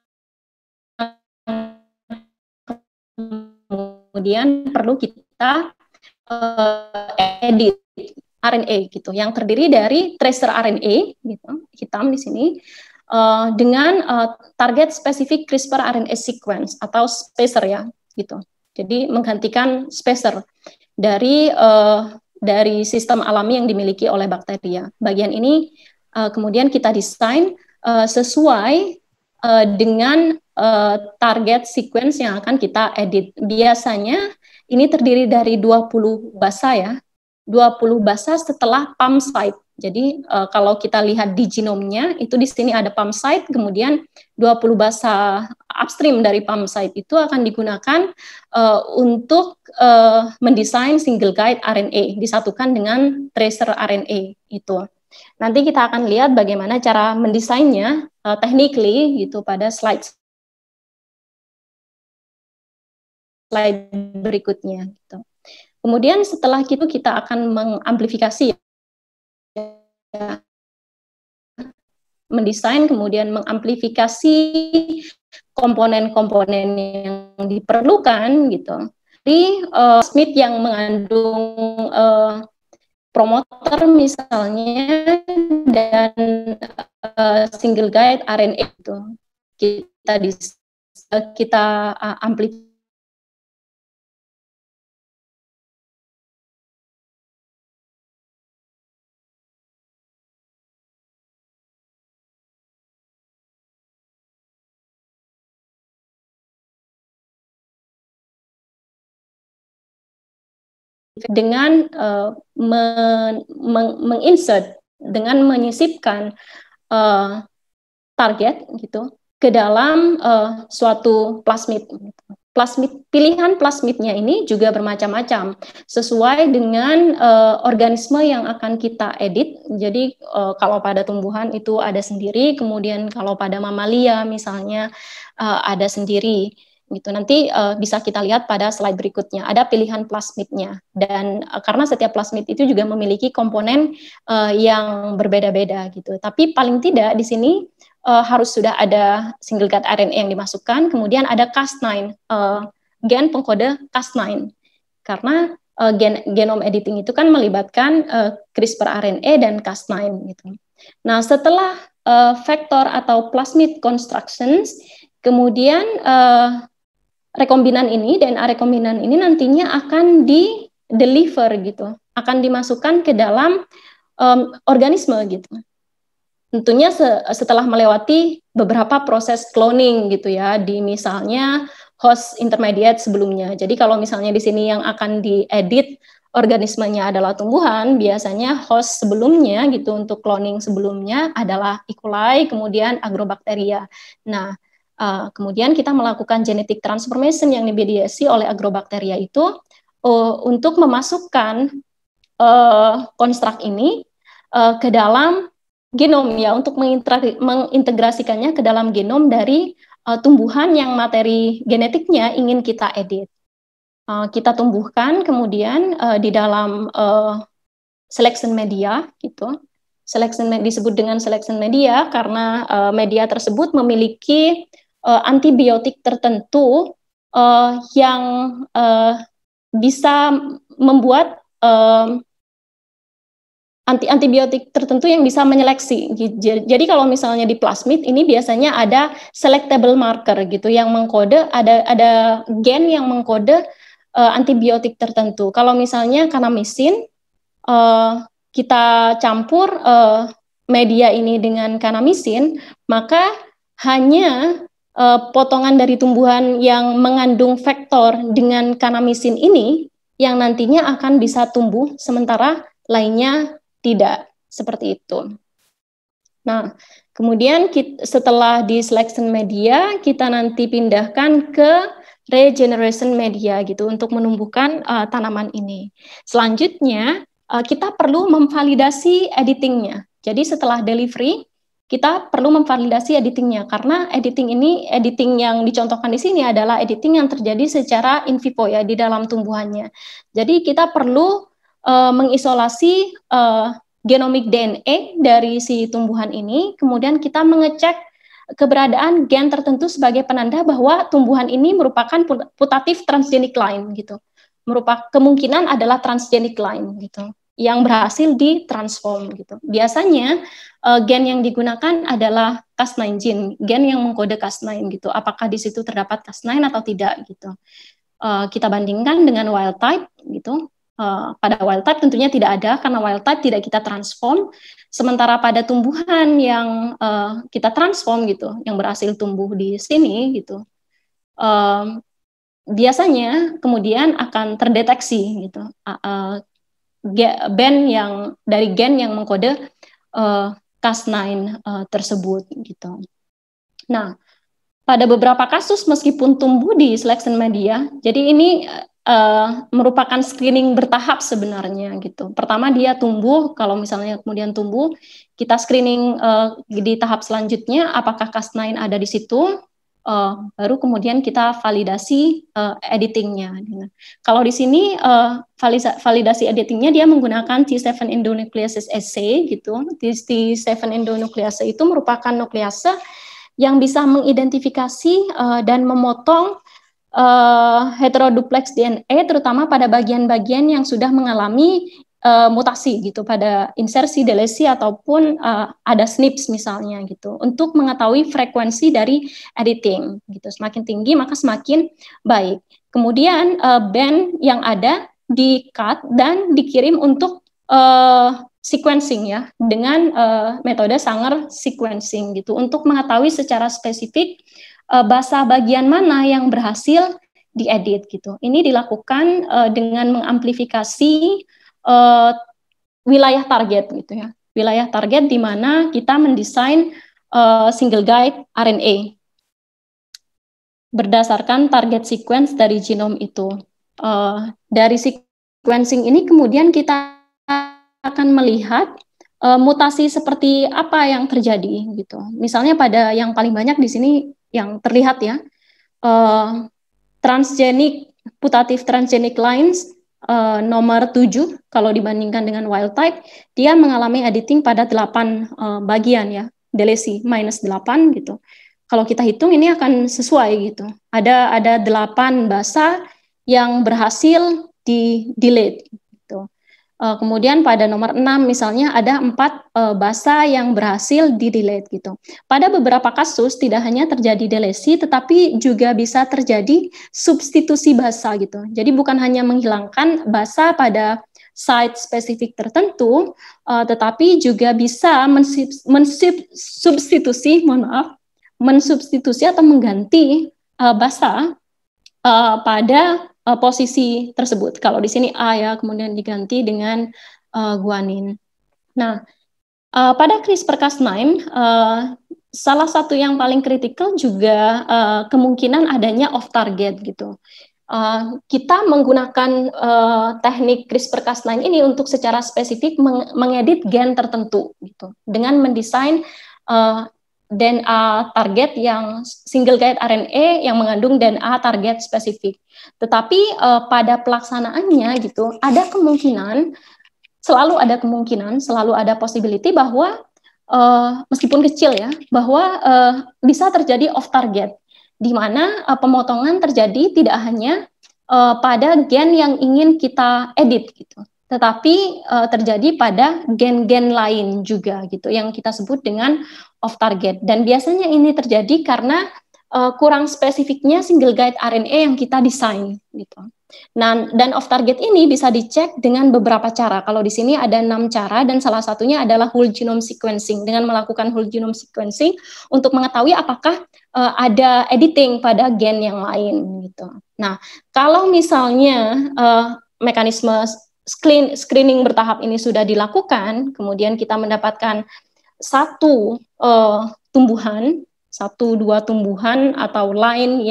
kemudian perlu kita edit RNA gitu, yang terdiri dari tracer RNA gitu, hitam di sini, dengan target spesifik CRISPR RNA sequence atau spacer ya gitu. Jadi menggantikan spacer dari sistem alami yang dimiliki oleh bakteria. Bagian ini kemudian kita desain sesuai dengan target sequence yang akan kita edit. Biasanya ini terdiri dari 20 basa ya. 20 basa setelah pump site. Jadi kalau kita lihat di genomnya, itu di sini ada pump site, kemudian 20 basa upstream dari pump site itu akan digunakan untuk mendesain single guide RNA, disatukan dengan tracer RNA itu. Nanti kita akan lihat bagaimana cara mendesainnya technically gitu pada slide berikutnya gitu. Kemudian setelah itu kita akan mengamplifikasi ya, mendesain kemudian mengamplifikasi komponen-komponen yang diperlukan gitu. Jadi plasmid yang mengandung promoter misalnya dan single guide RNA itu kita amplifikasi dengan menginsert, dengan menyisipkan target gitu ke dalam suatu plasmid. Pilihan plasmidnya ini juga bermacam-macam sesuai dengan organisme yang akan kita edit. Jadi kalau pada tumbuhan itu ada sendiri, kemudian kalau pada mamalia misalnya ada sendiri. Gitu. Nanti bisa kita lihat pada slide berikutnya, ada pilihan plasmidnya, dan karena setiap plasmid itu juga memiliki komponen yang berbeda-beda gitu. Tapi paling tidak di sini harus sudah ada single guide RNA yang dimasukkan, kemudian ada Cas9, gen pengkode Cas9, karena genome editing itu kan melibatkan CRISPR RNA dan Cas9 gitu. Nah, setelah vektor atau plasmid constructions, kemudian rekombinan ini, DNA rekombinan ini nantinya akan di-deliver gitu, akan dimasukkan ke dalam organisme gitu. Tentunya setelah melewati beberapa proses cloning gitu ya, di misalnya host intermediate sebelumnya. Jadi kalau misalnya di sini yang akan diedit organismenya adalah tumbuhan, biasanya host sebelumnya gitu untuk cloning sebelumnya adalah E. coli, kemudian agrobacteria. Nah, kemudian kita melakukan genetic transformation yang dimediasi oleh agrobacteria itu untuk memasukkan konstruk ini ke dalam genom ya, untuk mengintegrasikannya ke dalam genom dari tumbuhan yang materi genetiknya ingin kita edit. Kita tumbuhkan kemudian di dalam selection media gitu. Disebut dengan selection media karena media tersebut memiliki antibiotik tertentu yang bisa membuat antibiotik tertentu yang bisa menyeleksi. Jadi kalau misalnya di plasmid ini biasanya ada selectable marker gitu yang mengkode, ada gen yang mengkode antibiotik tertentu. Kalau misalnya kanamisin kita campur media ini dengan kanamisin, maka hanya potongan dari tumbuhan yang mengandung vektor dengan kanamisin ini yang nantinya akan bisa tumbuh, sementara lainnya tidak, seperti itu. Nah, kemudian setelah di selection media, kita nanti pindahkan ke regeneration media gitu untuk menumbuhkan tanaman ini. Selanjutnya, kita perlu memvalidasi editingnya. Jadi setelah delivery, kita perlu memvalidasi editingnya karena editing yang dicontohkan di sini adalah editing yang terjadi secara in vivo ya di dalam tumbuhannya. Jadi kita perlu mengisolasi genomik DNA dari si tumbuhan ini, kemudian kita mengecek keberadaan gen tertentu sebagai penanda bahwa tumbuhan ini merupakan putatif transgenic line gitu. Merupakan kemungkinan adalah transgenic line gitu yang berhasil ditransform gitu. Biasanya gen yang digunakan adalah Cas9 gene, gen yang mengkode Cas9 gitu. Apakah di situ terdapat Cas9 atau tidak gitu. Kita bandingkan dengan wild type gitu. Pada wild type tentunya tidak ada karena wild type tidak kita transform. Sementara pada tumbuhan yang kita transform gitu, yang berhasil tumbuh di sini gitu, biasanya kemudian akan terdeteksi gitu dari gen yang mengkode Cas9 tersebut gitu. Nah, pada beberapa kasus meskipun tumbuh di selection media, jadi ini merupakan screening bertahap sebenarnya gitu. Pertama dia tumbuh, kalau misalnya kemudian tumbuh, kita screening di tahap selanjutnya apakah Cas9 ada di situ, baru kemudian kita validasi editingnya. Kalau di sini validasi editingnya dia menggunakan T7 endonuclease assay gitu. T7 endonuclease itu merupakan nuklease yang bisa mengidentifikasi dan memotong heteroduplex DNA terutama pada bagian-bagian yang sudah mengalami mutasi gitu pada insersi, delesi ataupun ada SNPs misalnya gitu untuk mengetahui frekuensi dari editing gitu. Semakin tinggi maka semakin baik. Kemudian band yang ada di-cut dan dikirim untuk sequencing ya dengan metode Sanger sequencing gitu untuk mengetahui secara spesifik bahasa bagian mana yang berhasil diedit gitu. Ini dilakukan dengan mengamplifikasi wilayah target gitu ya. Wilayah target di mana kita mendesain single guide RNA berdasarkan target sequence dari genom itu. Dari sequencing ini kemudian kita akan melihat mutasi seperti apa yang terjadi gitu. Misalnya pada yang paling banyak di sini yang terlihat ya, putatif transgenic lines nomor 7 kalau dibandingkan dengan wild type, dia mengalami editing pada 8 bagian ya, delesi -8 gitu. Kalau kita hitung ini akan sesuai gitu. Ada 8 basa yang berhasil di delete gitu. Kemudian pada nomor 6 misalnya ada 4 basa yang berhasil di-delete gitu. Pada beberapa kasus tidak hanya terjadi delesi tetapi juga bisa terjadi substitusi basa gitu. Jadi bukan hanya menghilangkan basa pada site spesifik tertentu, tetapi juga bisa mensubstitusi atau mengganti basa pada posisi tersebut. Kalau di sini A ya, kemudian diganti dengan guanin. Nah, pada CRISPR-Cas9, salah satu yang paling kritikal juga kemungkinan adanya off target gitu. Kita menggunakan teknik CRISPR-Cas9 ini untuk secara spesifik mengedit gen tertentu gitu, dengan mendesain DNA target yang single guide RNA yang mengandung DNA target spesifik. Tetapi pada pelaksanaannya gitu ada kemungkinan, selalu ada possibility bahwa meskipun kecil ya, bahwa bisa terjadi off target, di mana pemotongan terjadi tidak hanya pada gen yang ingin kita edit gitu, tetapi terjadi pada gen-gen lain juga gitu yang kita sebut dengan off target. Dan biasanya ini terjadi karena kurang spesifiknya single guide RNA yang kita desain gitu. Nah, dan off target ini bisa dicek dengan beberapa cara. Kalau di sini ada 6 cara dan salah satunya adalah whole genome sequencing. Dengan melakukan whole genome sequencing untuk mengetahui apakah ada editing pada gen yang lain gitu. Nah, kalau misalnya mekanisme screening bertahap ini sudah dilakukan, kemudian kita mendapatkan satu tumbuhan, 1-2 tumbuhan atau line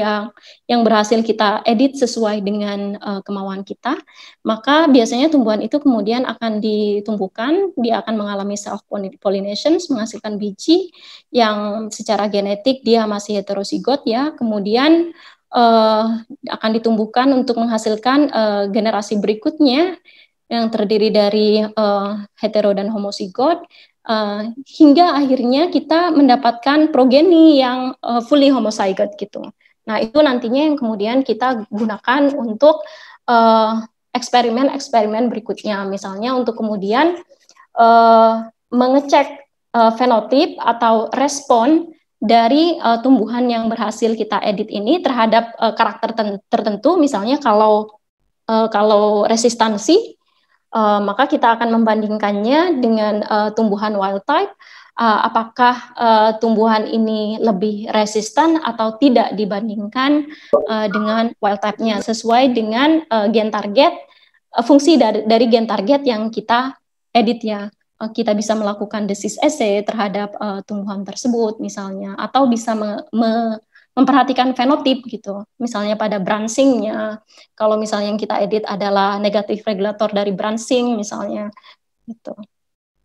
yang berhasil kita edit sesuai dengan kemauan kita, maka biasanya tumbuhan itu kemudian akan ditumbuhkan, dia akan mengalami self pollination, menghasilkan biji yang secara genetik dia masih heterozigot ya, kemudian akan ditumbuhkan untuk menghasilkan generasi berikutnya yang terdiri dari hetero dan homozigot. Hingga akhirnya kita mendapatkan progeny yang fully homozygote gitu. Nah, itu nantinya yang kemudian kita gunakan untuk eksperimen-eksperimen berikutnya, misalnya untuk kemudian mengecek fenotip atau respon dari tumbuhan yang berhasil kita edit ini terhadap karakter tertentu, misalnya kalau resistansi, maka kita akan membandingkannya dengan tumbuhan wild type, apakah tumbuhan ini lebih resisten atau tidak dibandingkan dengan wild type-nya, sesuai dengan gen target, fungsi dari gen target yang kita edit ya. Kita bisa melakukan disease assay terhadap tumbuhan tersebut misalnya, atau bisa memperhatikan fenotip gitu, misalnya pada branching-nya. Kalau misalnya yang kita edit adalah negatif regulator dari branching misalnya gitu.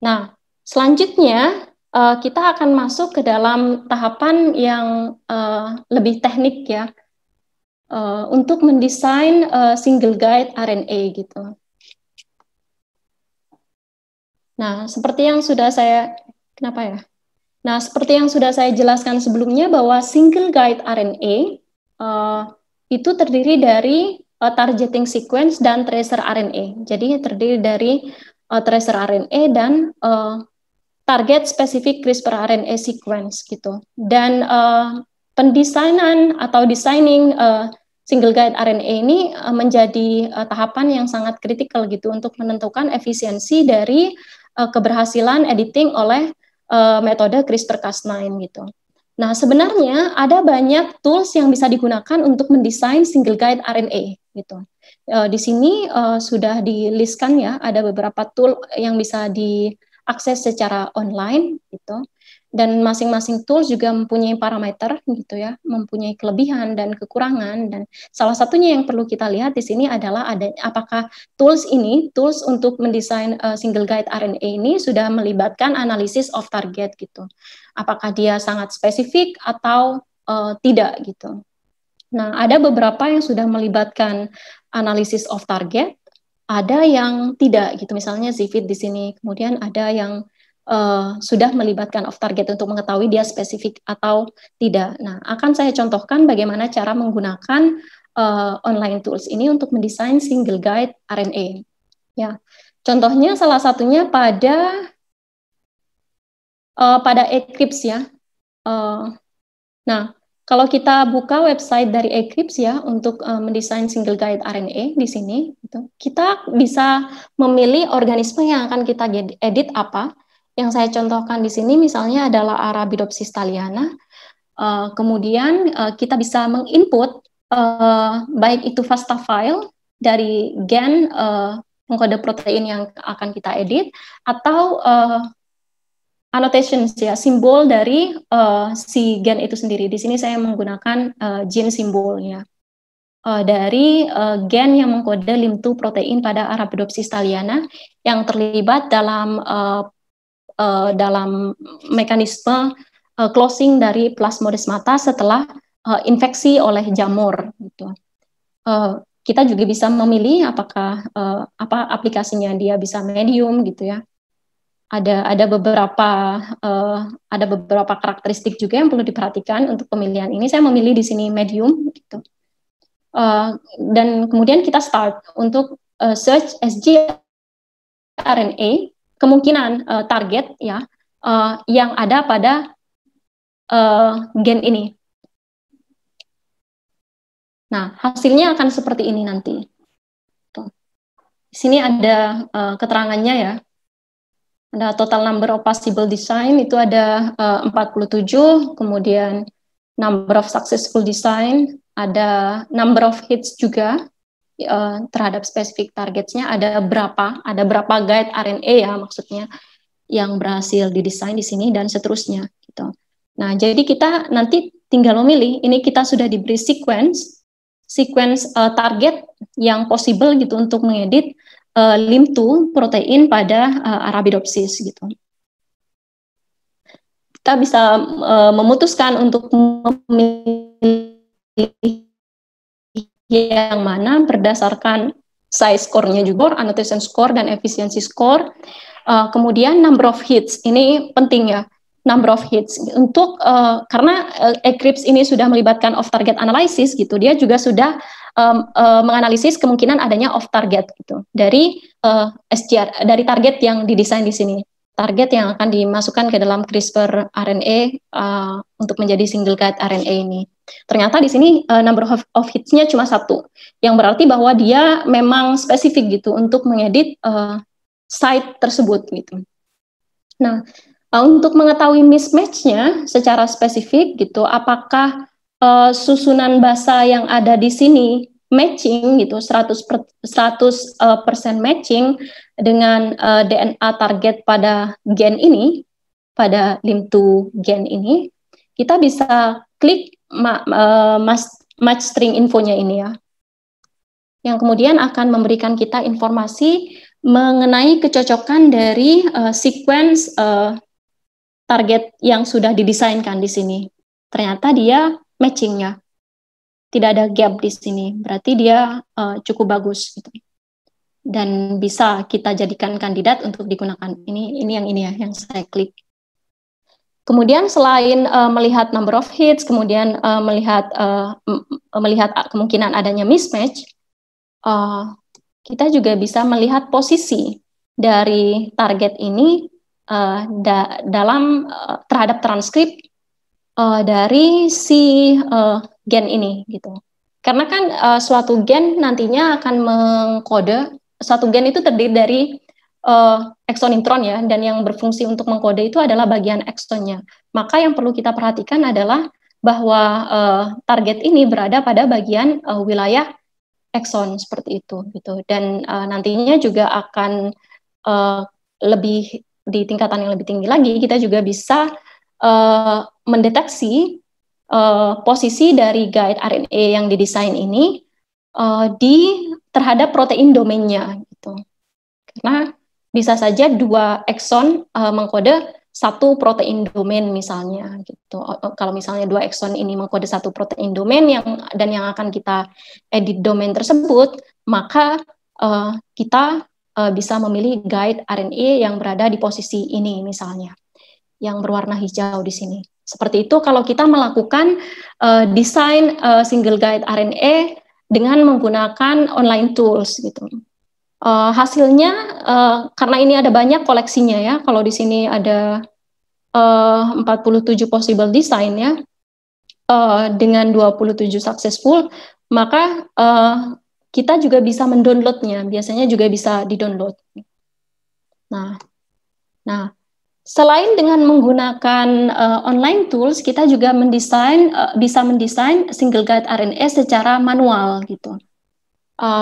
Nah, selanjutnya kita akan masuk ke dalam tahapan yang lebih teknik ya, untuk mendesain single guide RNA gitu. Nah, seperti yang sudah saya, kenapa ya? Nah, seperti yang sudah saya jelaskan sebelumnya bahwa single guide RNA itu terdiri dari targeting sequence dan tracer RNA. Jadi terdiri dari tracer RNA dan target spesifik CRISPR RNA sequence gitu. Dan pendesainan atau designing single guide RNA ini menjadi tahapan yang sangat kritikal gitu untuk menentukan efisiensi dari keberhasilan editing oleh metode CRISPR-Cas9 gitu. Nah, sebenarnya ada banyak tools yang bisa digunakan untuk mendesain single guide RNA gitu. Di sini sudah di-listkan ya, ada beberapa tool yang bisa diakses secara online gitu. Dan masing-masing tools juga mempunyai parameter gitu ya, mempunyai kelebihan dan kekurangan, dan salah satunya yang perlu kita lihat di sini adalah apakah tools untuk mendesain single guide RNA ini sudah melibatkan analisis of target gitu. Apakah dia sangat spesifik atau tidak gitu. Nah, ada beberapa yang sudah melibatkan analisis of target, ada yang tidak gitu. Misalnya Zifid di sini, kemudian ada yang sudah melibatkan off target untuk mengetahui dia spesifik atau tidak. Nah, akan saya contohkan bagaimana cara menggunakan online tools ini untuk mendesain single guide RNA. Ya, contohnya salah satunya pada Eclipse ya. Nah, kalau kita buka website dari Eclipse ya untuk mendesain single guide RNA di sini, gitu, kita bisa memilih organisme yang akan kita edit apa. Yang saya contohkan di sini misalnya adalah Arabidopsis thaliana. Kemudian kita bisa menginput baik itu FASTA file dari gen pengkode protein yang akan kita edit, atau annotations ya, simbol dari si gen itu sendiri. Di sini saya menggunakan gene simbolnya dari gen yang mengkode LIM2 protein pada Arabidopsis thaliana yang terlibat dalam mekanisme closing dari plasmodesmata setelah infeksi oleh jamur gitu. Kita juga bisa memilih apakah apa aplikasinya, dia bisa medium gitu ya. Ada beberapa karakteristik juga yang perlu diperhatikan untuk pemilihan ini. Saya memilih di sini medium gitu. Dan kemudian kita start untuk search SG RNA, kemungkinan target ya yang ada pada gen ini. Nah, hasilnya akan seperti ini nanti. Tuh. Di sini ada keterangannya ya. Ada total number of possible design itu ada 47, kemudian number of successful design, ada number of hits juga terhadap spesifik targetnya, ada berapa guide RNA ya maksudnya yang berhasil didesain di sini dan seterusnya gitu. Nah, jadi kita nanti tinggal memilih, ini kita sudah diberi sequence target yang possible gitu untuk mengedit LIM2 protein pada Arabidopsis gitu. Kita bisa memutuskan untuk memilih yang mana berdasarkan size score-nya juga, annotation score dan efficiency score. Kemudian number of hits, ini penting ya, number of hits untuk karena ECLIPSE ini sudah melibatkan off target analysis gitu, dia juga sudah menganalisis kemungkinan adanya off target gitu dari SGR, dari target yang didesain di sini, target yang akan dimasukkan ke dalam CRISPR RNA untuk menjadi single guide RNA ini. Ternyata di sini number of hits-nya cuma 1, yang berarti bahwa dia memang spesifik gitu untuk mengedit site tersebut gitu. Nah, untuk mengetahui mismatch-nya secara spesifik gitu, apakah susunan basa yang ada di sini matching gitu 100% matching dengan DNA target pada gen ini, pada LIM2 gen ini, kita bisa klik match string infonya ini ya, yang kemudian akan memberikan kita informasi mengenai kecocokan dari sequence target yang sudah didesainkan di sini. Ternyata dia matchingnya, tidak ada gap di sini, berarti dia cukup bagus gitu. Dan bisa kita jadikan kandidat untuk digunakan. Ini yang saya klik. Kemudian selain melihat number of hits, kemudian melihat kemungkinan adanya mismatch, kita juga bisa melihat posisi dari target ini dalam terhadap transkrip dari si gen ini gitu. Karena kan suatu gen nantinya akan mengkode, suatu gen itu terdiri dari ekson intron ya, dan yang berfungsi untuk mengkode itu adalah bagian eksonnya. Maka yang perlu kita perhatikan adalah bahwa target ini berada pada bagian wilayah ekson seperti itu gitu. Dan nantinya juga akan lebih di tingkatan yang lebih tinggi lagi, kita juga bisa mendeteksi posisi dari guide RNA yang didesain ini terhadap protein domainnya gitu. Karena bisa saja 2 ekson mengkode 1 protein domain misalnya gitu. Kalau misalnya 2 ekson ini mengkode 1 protein domain yang akan kita edit domain tersebut, maka kita bisa memilih guide RNA yang berada di posisi ini misalnya, yang berwarna hijau di sini. Seperti itu kalau kita melakukan desain single guide RNA dengan menggunakan online tools gitu. Hasilnya karena ini ada banyak koleksinya ya. Kalau di sini ada 47 possible design ya, dengan 27 successful, maka kita juga bisa mendownloadnya. Biasanya juga bisa di-download. Nah, selain dengan menggunakan online tools, kita juga bisa mendesain single guide RNA secara manual gitu.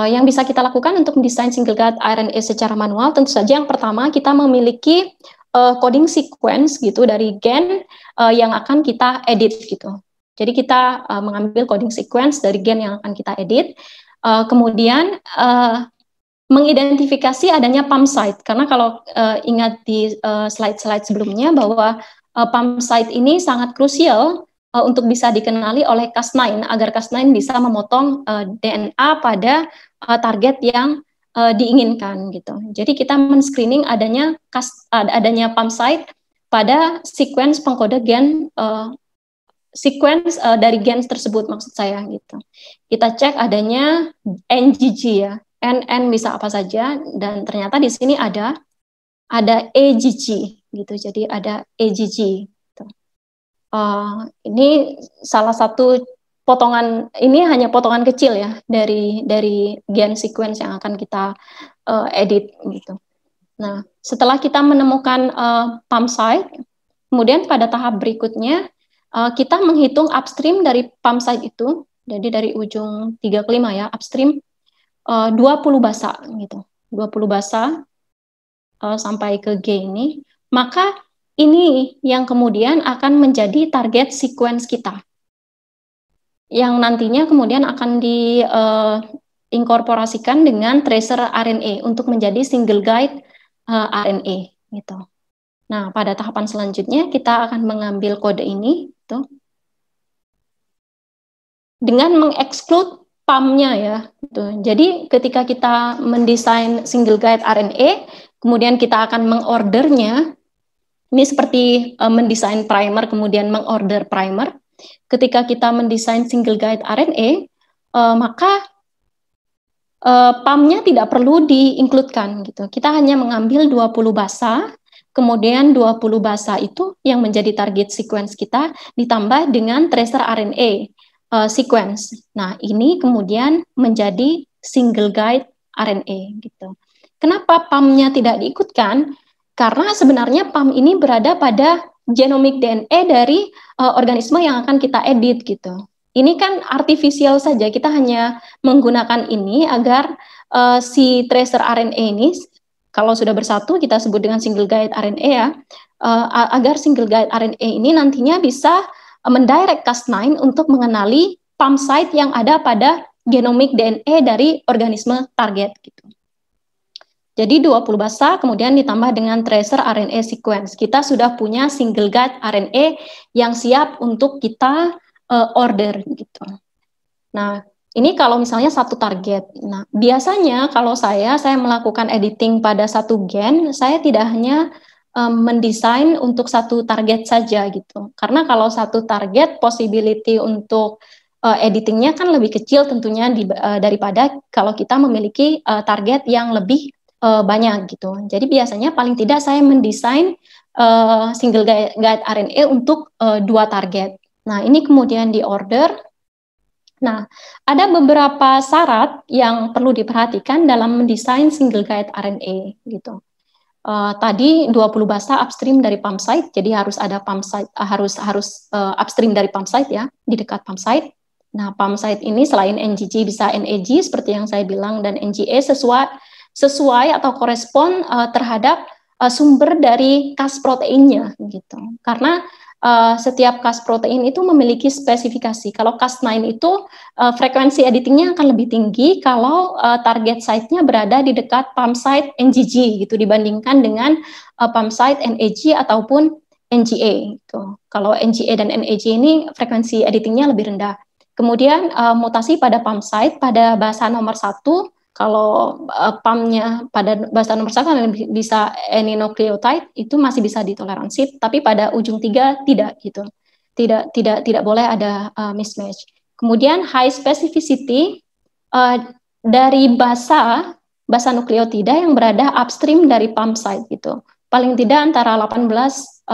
Yang bisa kita lakukan untuk mendesain single guide RNA secara manual, tentu saja yang pertama kita memiliki coding sequence gitu dari gen yang akan kita edit gitu. Jadi kita mengambil coding sequence dari gen yang akan kita edit, kemudian mengidentifikasi adanya pump site, karena kalau ingat di slide-slide sebelumnya bahwa pump site ini sangat krusial untuk bisa dikenali oleh Cas9 agar Cas9 bisa memotong DNA pada target yang diinginkan gitu. Jadi kita men-screening adanya pump site pada sequence pengkode gen sequence dari gen tersebut maksud saya gitu. Kita cek adanya NGG ya. NN bisa apa saja, dan ternyata di sini ada ada EGG gitu. Jadi ada EGG. Gitu. Ini salah satu potongan, ini hanya potongan kecil ya dari gen sequence yang akan kita edit gitu. Nah, setelah kita menemukan pump site, kemudian pada tahap berikutnya kita menghitung upstream dari pump site itu, jadi dari ujung 3 ke 5 ya, upstream 20 basa gitu. 20 basa sampai ke G ini, maka ini yang kemudian akan menjadi target sequence kita. Yang nantinya kemudian akan diinkorporasikan dengan tracer RNA untuk menjadi single guide RNA gitu. Nah, pada tahapan selanjutnya kita akan mengambil kode ini gitu, dengan mengeksklud PAM-nya ya. Gitu. Jadi ketika kita mendesain single guide RNA, kemudian kita akan mengordernya. Ini seperti mendesain primer kemudian mengorder primer. Ketika kita mendesain single guide RNA, maka PAM-nya tidak perlu diinkludkan gitu. Kita hanya mengambil 20 basa, kemudian 20 basa itu yang menjadi target sequence kita ditambah dengan tracer RNA sequence. Nah, ini kemudian menjadi single guide RNA gitu. Kenapa PAM-nya tidak diikutkan? Karena sebenarnya PAM ini berada pada genomic DNA dari organisme yang akan kita edit gitu. Ini kan artifisial saja, kita hanya menggunakan ini agar si tracer RNA ini, kalau sudah bersatu kita sebut dengan single guide RNA ya, agar single guide RNA ini nantinya bisa mendirect Cas9 untuk mengenali pump site yang ada pada genomic DNA dari organisme target gitu. Jadi 20 basa kemudian ditambah dengan tracer RNA sequence. Kita sudah punya single guide RNA yang siap untuk kita order gitu. Nah, ini kalau misalnya satu target. Nah, biasanya kalau saya melakukan editing pada satu gen, saya tidak hanya mendesain untuk satu target saja gitu. Karena kalau satu target, possibility untuk editingnya kan lebih kecil tentunya daripada kalau kita memiliki target yang lebih banyak gitu. Jadi biasanya paling tidak saya mendesain single guide RNA untuk 2 target. Nah, ini kemudian diorder. Nah, ada beberapa syarat yang perlu diperhatikan dalam mendesain single guide RNA gitu. Tadi 20 basa upstream dari pump site, jadi harus ada pump site, harus upstream dari pump site ya, di dekat pump site. Nah, pump site ini selain NGG bisa NAG seperti yang saya bilang, dan NGA sesuai atau korespon terhadap sumber dari Cas proteinnya gitu. Karena setiap Cas protein itu memiliki spesifikasi. Kalau Cas9 itu frekuensi editingnya akan lebih tinggi kalau target site-nya berada di dekat pump site NGG gitu dibandingkan dengan pump site NAG ataupun NGA gitu. Kalau NGA dan NAG ini frekuensi editingnya lebih rendah. Kemudian mutasi pada pump site pada basa nomor 1, kalau PAM-nya pada basa nomor 1 bisa N-nucleotide itu masih bisa ditoleransi, tapi pada ujung 3 tidak gitu. Tidak boleh ada mismatch. Kemudian high specificity dari basa nukleotida yang berada upstream dari pump site gitu. Paling tidak antara 12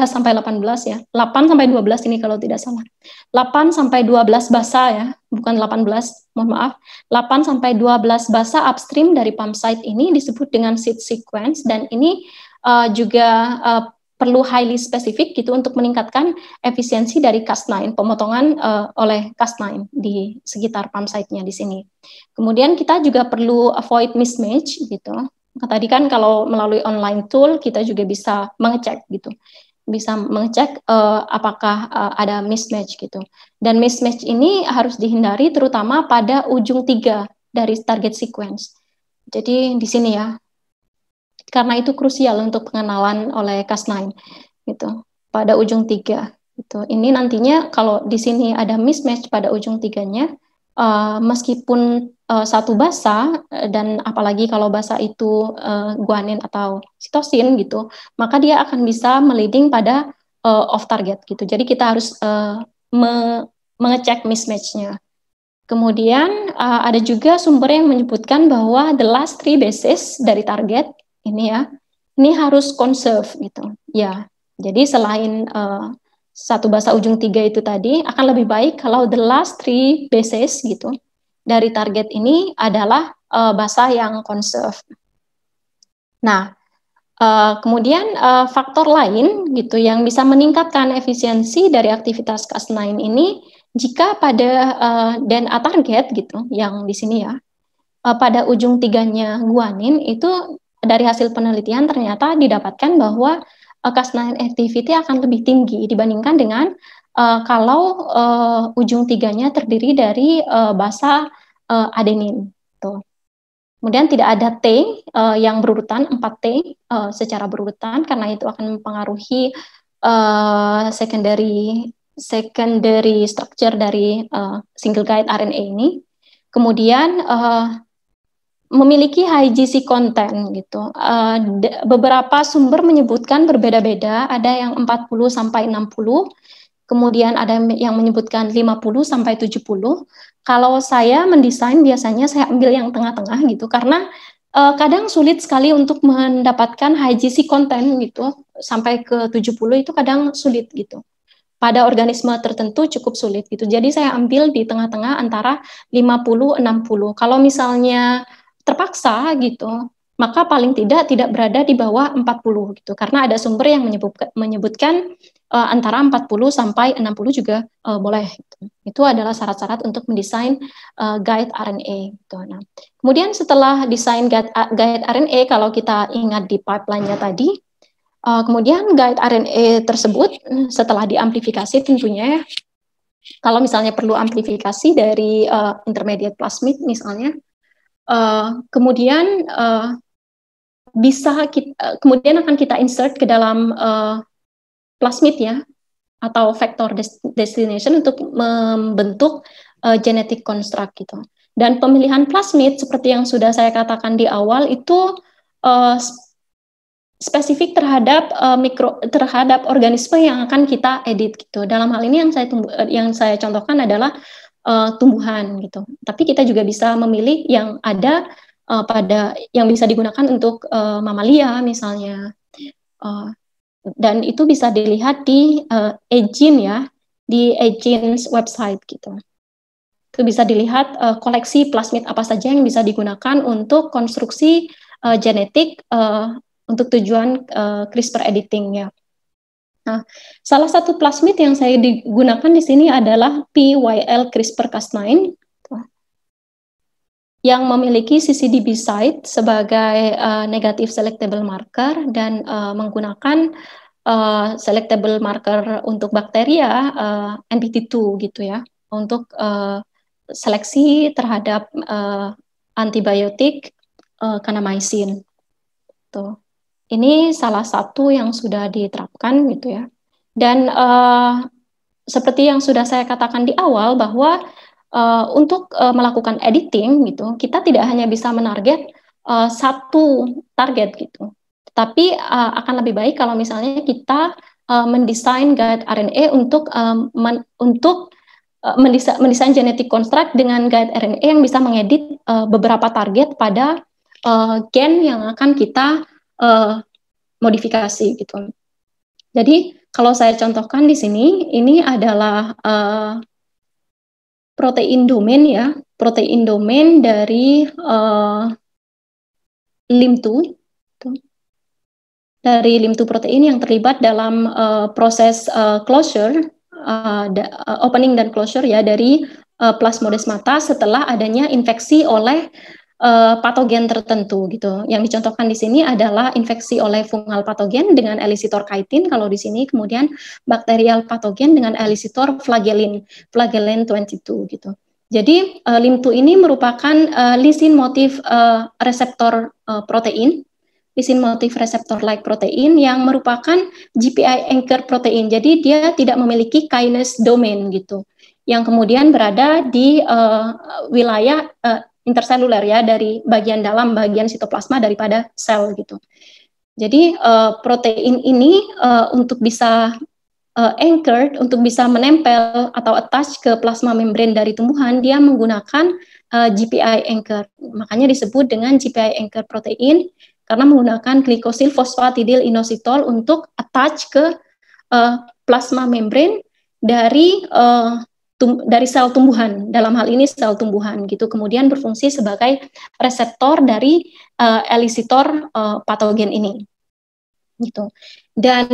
sampai 18 ya. 8 sampai 12 ini kalau tidak salah. 8 sampai 12 basa ya, bukan 18, mohon maaf. 8 sampai 12 basa upstream dari pump site ini disebut dengan seed sequence, dan ini juga perlu highly specific gitu untuk meningkatkan efisiensi dari Cas9, pemotongan oleh Cas9 di sekitar pump site-nya di sini. Kemudian kita juga perlu avoid mismatch gitu. Tadi kan kalau melalui online tool kita juga bisa mengecek gitu. Bisa mengecek apakah ada mismatch gitu. Dan mismatch ini harus dihindari terutama pada ujung 3 dari target sequence. Jadi di sini ya. Karena itu krusial untuk pengenalan oleh Cas9 gitu. Pada ujung 3 gitu. Ini nantinya kalau di sini ada mismatch pada ujung 3-nya, meskipun satu basa, dan apalagi kalau basa itu guanin atau sitosin gitu, maka dia akan bisa meleading pada off target gitu. Jadi kita harus mengecek mismatch-nya. Kemudian ada juga sumber yang menyebutkan bahwa the last 3 bases dari target ini ya, ini harus conserve gitu. Ya, jadi selain satu basa ujung 3 itu tadi, akan lebih baik kalau the last 3 bases gitu dari target ini adalah basa yang conserve. Nah, kemudian faktor lain gitu yang bisa meningkatkan efisiensi dari aktivitas Cas9 ini, jika pada DNA target gitu, yang di sini ya, pada ujung 3-nya guanin itu dari hasil penelitian ternyata didapatkan bahwa Cas9 activity akan lebih tinggi dibandingkan dengan kalau ujung 3-nya terdiri dari basa adenin. Tuh. Kemudian tidak ada T yang berurutan, 4T secara berurutan, karena itu akan mempengaruhi secondary structure dari single guide RNA ini. Kemudian memiliki high GC content gitu. Beberapa sumber menyebutkan berbeda-beda, ada yang 40 sampai 60, kemudian ada yang menyebutkan 50 sampai 70. Kalau saya mendesain biasanya saya ambil yang tengah-tengah gitu, karena kadang sulit sekali untuk mendapatkan high GC content gitu, sampai ke 70 itu kadang sulit gitu. Pada organisme tertentu cukup sulit gitu. Jadi saya ambil di tengah-tengah antara 50-60. Kalau misalnya terpaksa gitu, maka paling tidak berada di bawah 40 gitu. Karena ada sumber yang menyebutkan antara 40 sampai 60 juga boleh gitu. Itu adalah syarat-syarat untuk mendesain guide RNA gitu. Nah, kemudian setelah desain guide RNA, kalau kita ingat di pipeline-nya tadi, kemudian guide RNA tersebut setelah diamplifikasi tentunya ya, kalau misalnya perlu amplifikasi dari intermediate plasmid misalnya, kemudian kemudian akan kita insert ke dalam plasmid ya, atau vector destination untuk membentuk genetic construct gitu. Dan pemilihan plasmid seperti yang sudah saya katakan di awal itu spesifik terhadap terhadap organisme yang akan kita edit gitu. Dalam hal ini yang saya contohkan adalah tumbuhan gitu. Tapi kita juga bisa memilih yang ada yang bisa digunakan untuk mamalia misalnya. Dan itu bisa dilihat di Agene ya, di Agene's website gitu. Itu bisa dilihat koleksi plasmid apa saja yang bisa digunakan untuk konstruksi genetik untuk tujuan CRISPR editing ya. Nah, salah satu plasmid yang saya digunakan di sini adalah PYL CRISPR-Cas9 yang memiliki CCDB site sebagai negative selectable marker dan menggunakan selectable marker untuk bakteria NPT2 gitu ya, untuk seleksi terhadap antibiotik kanamycin. Tuh. Ini salah satu yang sudah diterapkan gitu ya. Dan seperti yang sudah saya katakan di awal bahwa untuk melakukan editing gitu, kita tidak hanya bisa menarget satu target gitu. Tapi akan lebih baik kalau misalnya kita mendesain guide RNA untuk mendesain genetic construct dengan guide RNA yang bisa mengedit beberapa target pada gen yang akan kita modifikasi gitu. Jadi kalau saya contohkan di sini, ini adalah protein domain ya, protein domain dari LIM2, dari LIM2 protein yang terlibat dalam proses closure, opening dan closure ya dari plasmodesmata setelah adanya infeksi oleh patogen tertentu gitu. Yang dicontohkan di sini adalah infeksi oleh fungal patogen dengan Elicitor chitin kalau di sini, kemudian bakterial patogen dengan Elicitor flagellin 22 gitu. Jadi LIM2 ini merupakan lisin motif reseptor protein, lisin motif reseptor like protein yang merupakan GPI anchor protein. Jadi dia tidak memiliki kinase domain gitu, yang kemudian berada di wilayah interseluler ya, dari bagian dalam bagian sitoplasma daripada sel gitu. Jadi protein ini untuk bisa anchored, untuk bisa menempel atau attach ke plasma membran dari tumbuhan, dia menggunakan GPI anchor. Makanya disebut dengan GPI anchor protein, karena menggunakan glikosil fosfatidil inositol untuk attach ke plasma membran dari sel tumbuhan, dalam hal ini sel tumbuhan gitu, kemudian berfungsi sebagai reseptor dari elisitor patogen ini gitu. Dan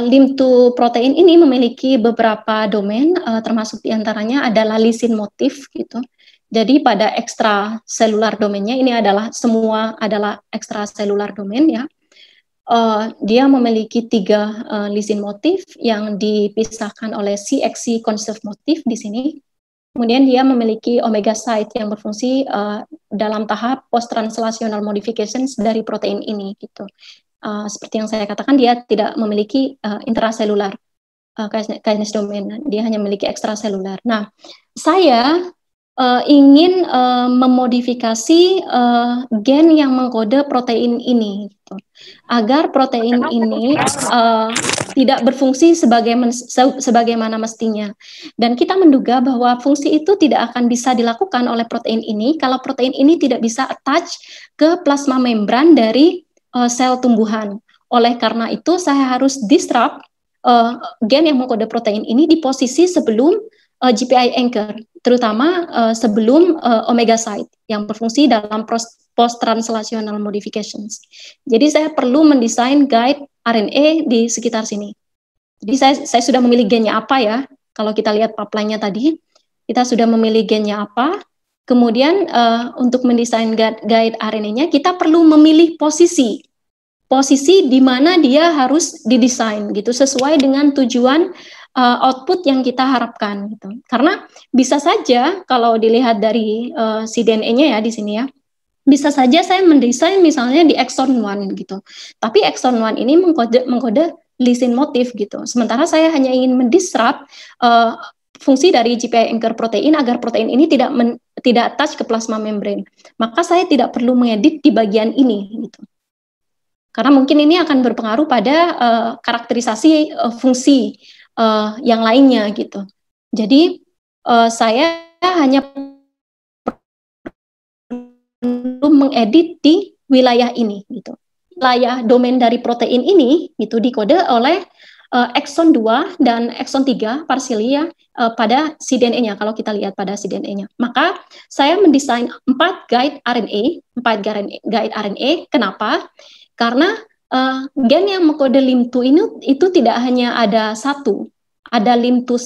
LIM2 protein ini memiliki beberapa domain, termasuk diantaranya adalah lisin motif gitu. Jadi pada ekstraselular domainnya ini adalah semua adalah ekstraselular domain ya. Dia memiliki 3 lisin motif yang dipisahkan oleh CXC conserve motif di sini. Kemudian dia memiliki omega site yang berfungsi dalam tahap post translational modifications dari protein ini gitu. Seperti yang saya katakan, dia tidak memiliki intraselular kinase domain, dia hanya memiliki ekstraselular. Nah, saya ingin memodifikasi gen yang mengkode protein ini, gitu, agar protein ini tidak berfungsi sebagaimana mestinya. Dan kita menduga bahwa fungsi itu tidak akan bisa dilakukan oleh protein ini kalau protein ini tidak bisa attach ke plasma membran dari sel tumbuhan. Oleh karena itu, saya harus disrupt gen yang mengkode protein ini di posisi sebelum GPI anchor, terutama sebelum omega site yang berfungsi dalam post-translational modifications. Jadi saya perlu mendesain guide RNA di sekitar sini. Jadi saya sudah memilih gennya apa ya. Kalau kita lihat pipeline-nya tadi, kita sudah memilih gennya apa. Kemudian untuk mendesain guide RNA-nya, kita perlu memilih posisi di mana dia harus didesain gitu, sesuai dengan tujuan output yang kita harapkan gitu. Karena bisa saja kalau dilihat dari cDNA-nya ya di sini ya, bisa saja saya mendesain misalnya di exon 1 gitu. Tapi exon 1 ini mengkode lisin motif gitu. Sementara saya hanya ingin mendisrupt fungsi dari GPI anchor protein agar protein ini tidak attach ke plasma membran. Maka saya tidak perlu mengedit di bagian ini gitu. Karena mungkin ini akan berpengaruh pada karakterisasi fungsi yang lainnya gitu. Jadi saya hanya perlu mengedit di wilayah ini gitu. Wilayah domain dari protein ini itu dikode oleh exon 2 dan exon 3 partially ya pada cDNA-nya, kalau kita lihat pada cDNA-nya. Maka saya mendesain 4 guide RNA. Kenapa? Karena gen yang mengkode LIM2 ini itu tidak hanya ada satu, ada LIM2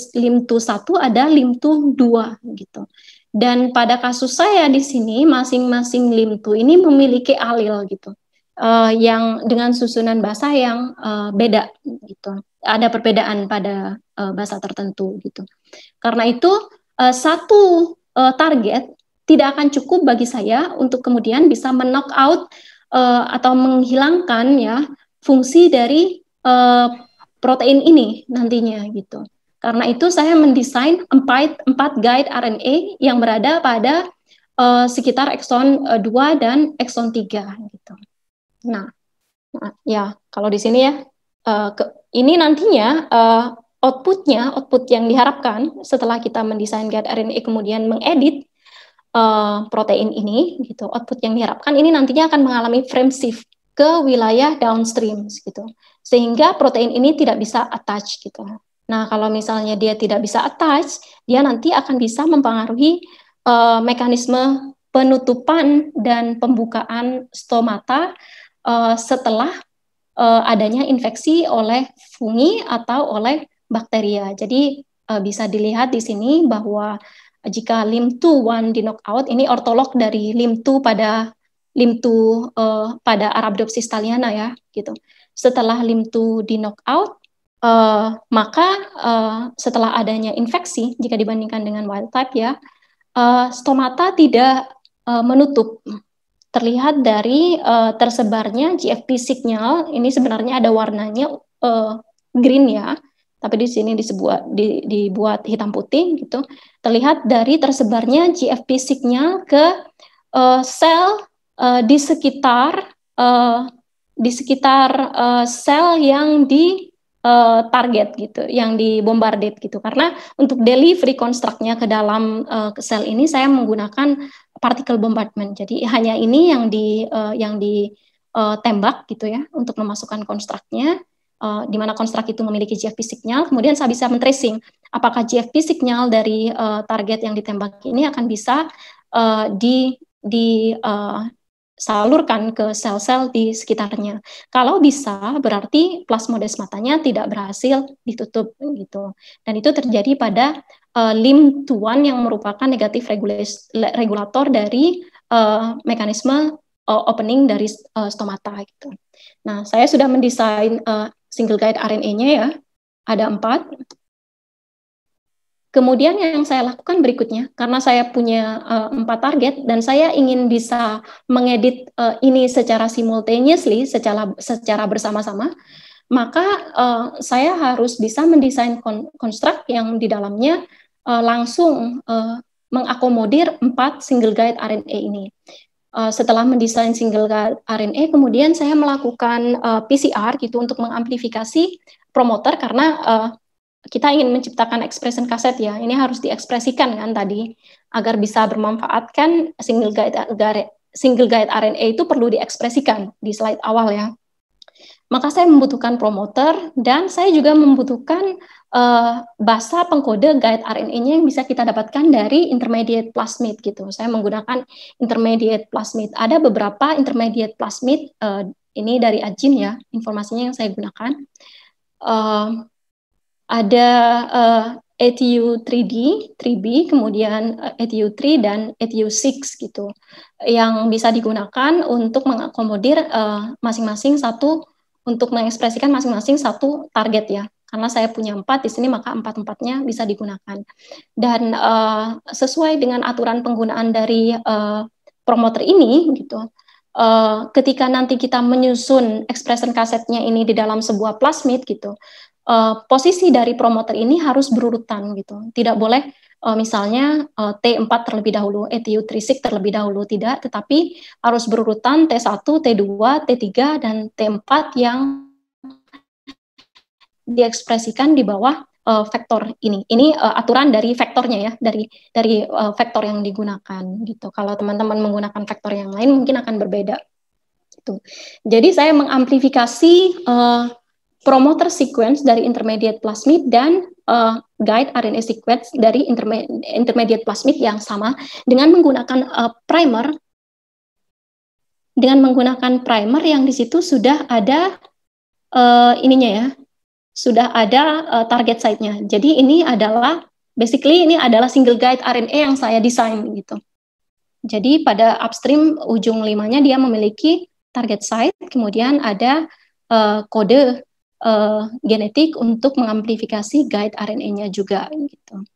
1, ada LIM2 2 gitu. Dan pada kasus saya di sini masing-masing LIM2 ini memiliki alil gitu, yang dengan susunan basa yang beda gitu. Ada perbedaan pada basa tertentu gitu. Karena itu satu target tidak akan cukup bagi saya untuk kemudian bisa men-knock out atau menghilangkan ya fungsi dari protein ini nantinya gitu. Karena itu saya mendesain 4 guide RNA yang berada pada sekitar exon 2 dan exon 3 gitu. Nah ya kalau di sini ya ini nantinya output yang diharapkan setelah kita mendesain guide RNA kemudian mengedit protein ini gitu, output yang diharapkan ini nantinya akan mengalami frame shift ke wilayah downstream gitu, sehingga protein ini tidak bisa attach gitu. Nah kalau misalnya dia tidak bisa attach, dia nanti akan bisa mempengaruhi mekanisme penutupan dan pembukaan stomata setelah adanya infeksi oleh fungi atau oleh bakteria. Jadi bisa dilihat di sini bahwa jika LIM2 1 di knockout, ini ortolog dari LIM2 pada Arabidopsis thaliana ya, gitu. Setelah LIM2 di knockout, maka setelah adanya infeksi, jika dibandingkan dengan wild type ya, stomata tidak menutup. Terlihat dari tersebarnya GFP signal, ini sebenarnya ada warnanya green ya, tapi di sini dibuat hitam putih gitu. Terlihat dari tersebarnya GFP signal ke sel di sekitar sel yang di target gitu, yang dibombardir gitu. Karena untuk delivery construct-nya ke dalam sel ini saya menggunakan particle bombardment. Jadi hanya ini yang tembak gitu ya untuk memasukkan konstruknya, di mana konstruk itu memiliki GFP signal. Kemudian saya bisa men-tracing apakah GFP signal dari target yang ditembak ini akan bisa salurkan ke sel-sel di sekitarnya. Kalau bisa, berarti plasmodesmatanya tidak berhasil ditutup gitu. Dan itu terjadi pada LIM2 yang merupakan negatif regulator dari mekanisme opening dari stomata gitu. Nah, saya sudah mendesain single guide RNA-nya ya, ada 4. Kemudian yang saya lakukan berikutnya, karena saya punya 4 target dan saya ingin bisa mengedit ini secara simultaneously, secara bersama-sama, maka saya harus bisa mendesain konstruk yang di dalamnya langsung mengakomodir 4 single guide RNA ini. Setelah mendesain single guide RNA, kemudian saya melakukan PCR gitu untuk mengamplifikasi promoter karena kita ingin menciptakan expression kaset ya, ini harus diekspresikan kan tadi, agar bisa bermanfaatkan single guide RNA itu perlu diekspresikan di slide awal ya. Maka saya membutuhkan promoter dan saya juga membutuhkan basa pengkode guide RNA-nya yang bisa kita dapatkan dari intermediate plasmid gitu. Saya menggunakan intermediate plasmid. Ada beberapa intermediate plasmid, ini dari Ajin ya, informasinya yang saya gunakan. Ada ATU3D, 3B, kemudian ATU3 dan ATU6 gitu, yang bisa digunakan untuk mengakomodir masing-masing satu, untuk mengekspresikan masing-masing satu target ya. Karena saya punya 4 di sini, maka 4-4-nya bisa digunakan. Dan sesuai dengan aturan penggunaan dari promoter ini gitu, ketika nanti kita menyusun expression kasetnya ini di dalam sebuah plasmid gitu, posisi dari promoter ini harus berurutan gitu. Tidak boleh misalnya T4 terlebih dahulu, ATU36 terlebih dahulu, tidak, tetapi harus berurutan T1, T2, T3 dan T4 yang diekspresikan di bawah vektor ini. Ini aturan dari vektornya ya, dari vektor yang digunakan gitu. Kalau teman-teman menggunakan vektor yang lain mungkin akan berbeda. Gitu. Jadi saya mengamplifikasi promoter sequence dari intermediate plasmid dan guide RNA sequence dari intermediate plasmid yang sama dengan menggunakan primer. Dengan menggunakan primer yang di situ sudah ada ininya ya, sudah ada target site-nya. Jadi ini adalah basically ini adalah single guide RNA yang saya desain gitu. Jadi pada upstream ujung 5-nya dia memiliki target site, kemudian ada kode genetik untuk mengamplifikasi guide RNA-nya juga gitu.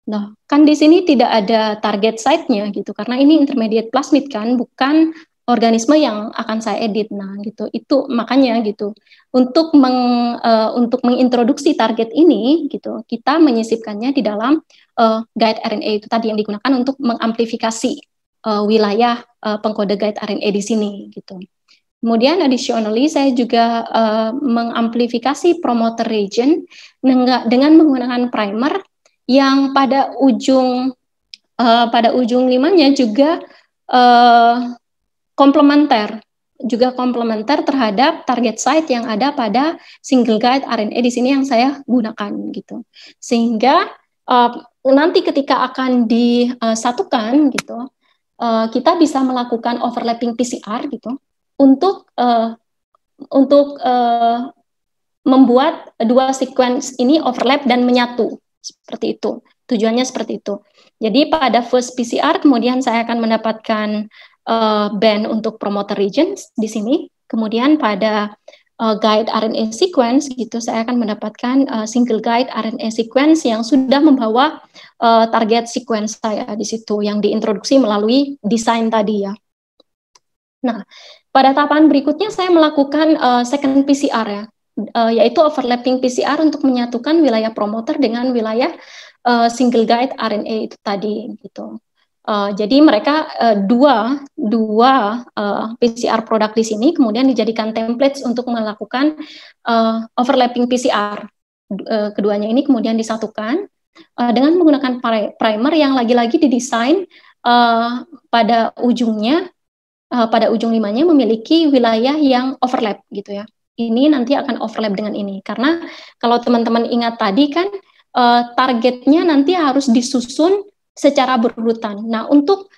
Nah, kan di sini tidak ada target site-nya gitu karena ini intermediate plasmid kan, bukan organisme yang akan saya edit. Nah, gitu. Itu makanya gitu. Untuk mengintroduksi target ini gitu, kita menyisipkannya di dalam guide RNA itu tadi yang digunakan untuk mengamplifikasi wilayah pengkode guide RNA di sini gitu. Kemudian additionally saya juga mengamplifikasi promoter region dengan menggunakan primer yang pada ujung 5-nya juga komplementer terhadap target site yang ada pada single guide RNA di sini yang saya gunakan gitu. Sehingga nanti ketika akan disatukan gitu, kita bisa melakukan overlapping PCR gitu untuk membuat dua sequence ini overlap dan menyatu seperti itu. Tujuannya seperti itu. Jadi pada first PCR kemudian saya akan mendapatkan band untuk promoter regions di sini. Kemudian pada guide RNA sequence gitu saya akan mendapatkan single guide RNA sequence yang sudah membawa target sequence saya di situ yang diintroduksi melalui desain tadi ya. Nah, pada tahapan berikutnya saya melakukan second PCR ya, yaitu overlapping PCR untuk menyatukan wilayah promoter dengan wilayah single guide RNA itu tadi gitu. Jadi mereka dua PCR produk di sini kemudian dijadikan templates untuk melakukan overlapping PCR. Keduanya ini kemudian disatukan dengan menggunakan primer yang lagi-lagi didesain pada ujungnya pada ujung 5-nya memiliki wilayah yang overlap gitu ya. Ini nanti akan overlap dengan ini, karena kalau teman-teman ingat tadi kan targetnya nanti harus disusun secara berurutan. Nah, untuk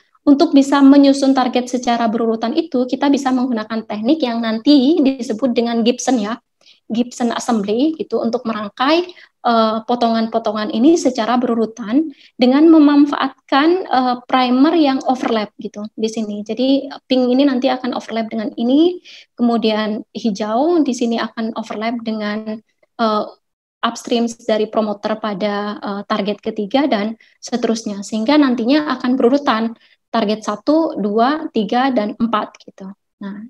bisa menyusun target secara berurutan itu, kita bisa menggunakan teknik yang nanti disebut dengan Gibson ya, Gibson assembly gitu, untuk merangkai potongan-potongan ini secara berurutan dengan memanfaatkan primer yang overlap gitu di sini. Jadi pink ini nanti akan overlap dengan ini, kemudian hijau di sini akan overlap dengan upstream dari promoter pada target ketiga dan seterusnya, sehingga nantinya akan berurutan target 1, 2, 3, dan 4 gitu. Nah,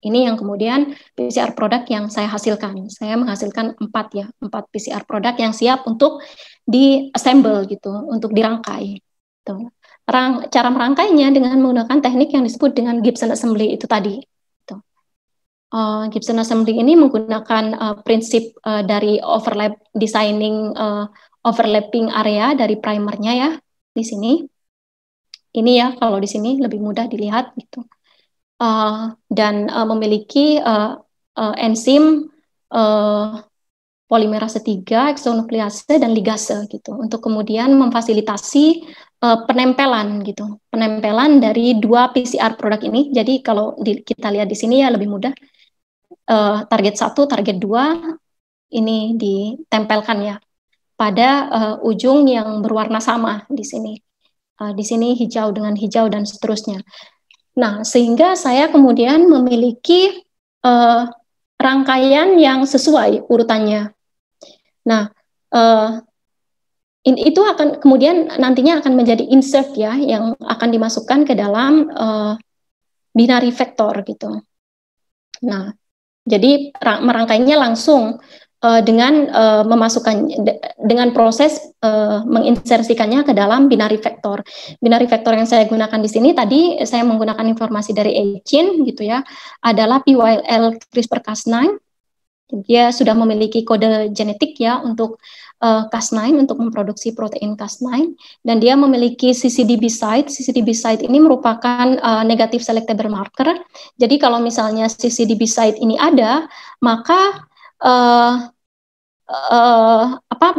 ini yang kemudian PCR produk yang saya hasilkan. Saya menghasilkan 4 ya, 4 PCR produk yang siap untuk di-assemble gitu, untuk dirangkai. Gitu. Cara merangkainya dengan menggunakan teknik yang disebut dengan Gibson assembly itu tadi. Gitu. Gibson assembly ini menggunakan prinsip dari overlap designing overlapping area dari primernya ya di sini. Ini ya, kalau di sini lebih mudah dilihat gitu. Dan memiliki enzim polimerase 3, eksonuklease, dan ligase gitu, untuk kemudian memfasilitasi penempelan gitu, penempelan dari 2 PCR produk ini. Jadi kalau kita lihat di sini ya lebih mudah, target 1, target 2 ini ditempelkan ya pada ujung yang berwarna sama di sini. Di sini hijau dengan hijau dan seterusnya. Nah, sehingga saya kemudian memiliki rangkaian yang sesuai urutannya. Nah, itu akan kemudian nantinya akan menjadi insert ya, yang akan dimasukkan ke dalam binary vector gitu. Nah, jadi merangkainya langsung dengan memasukkan dengan proses menginsersikannya ke dalam binary vector. Binary vector yang saya gunakan di sini tadi saya menggunakan informasi dari Eijin gitu ya, adalah PYL CRISPR-Cas9. Dia sudah memiliki kode genetik ya untuk Cas9, untuk memproduksi protein Cas9, dan dia memiliki CCDB site. CCDB site ini merupakan negative selectable marker. Jadi kalau misalnya CCDB site ini ada, maka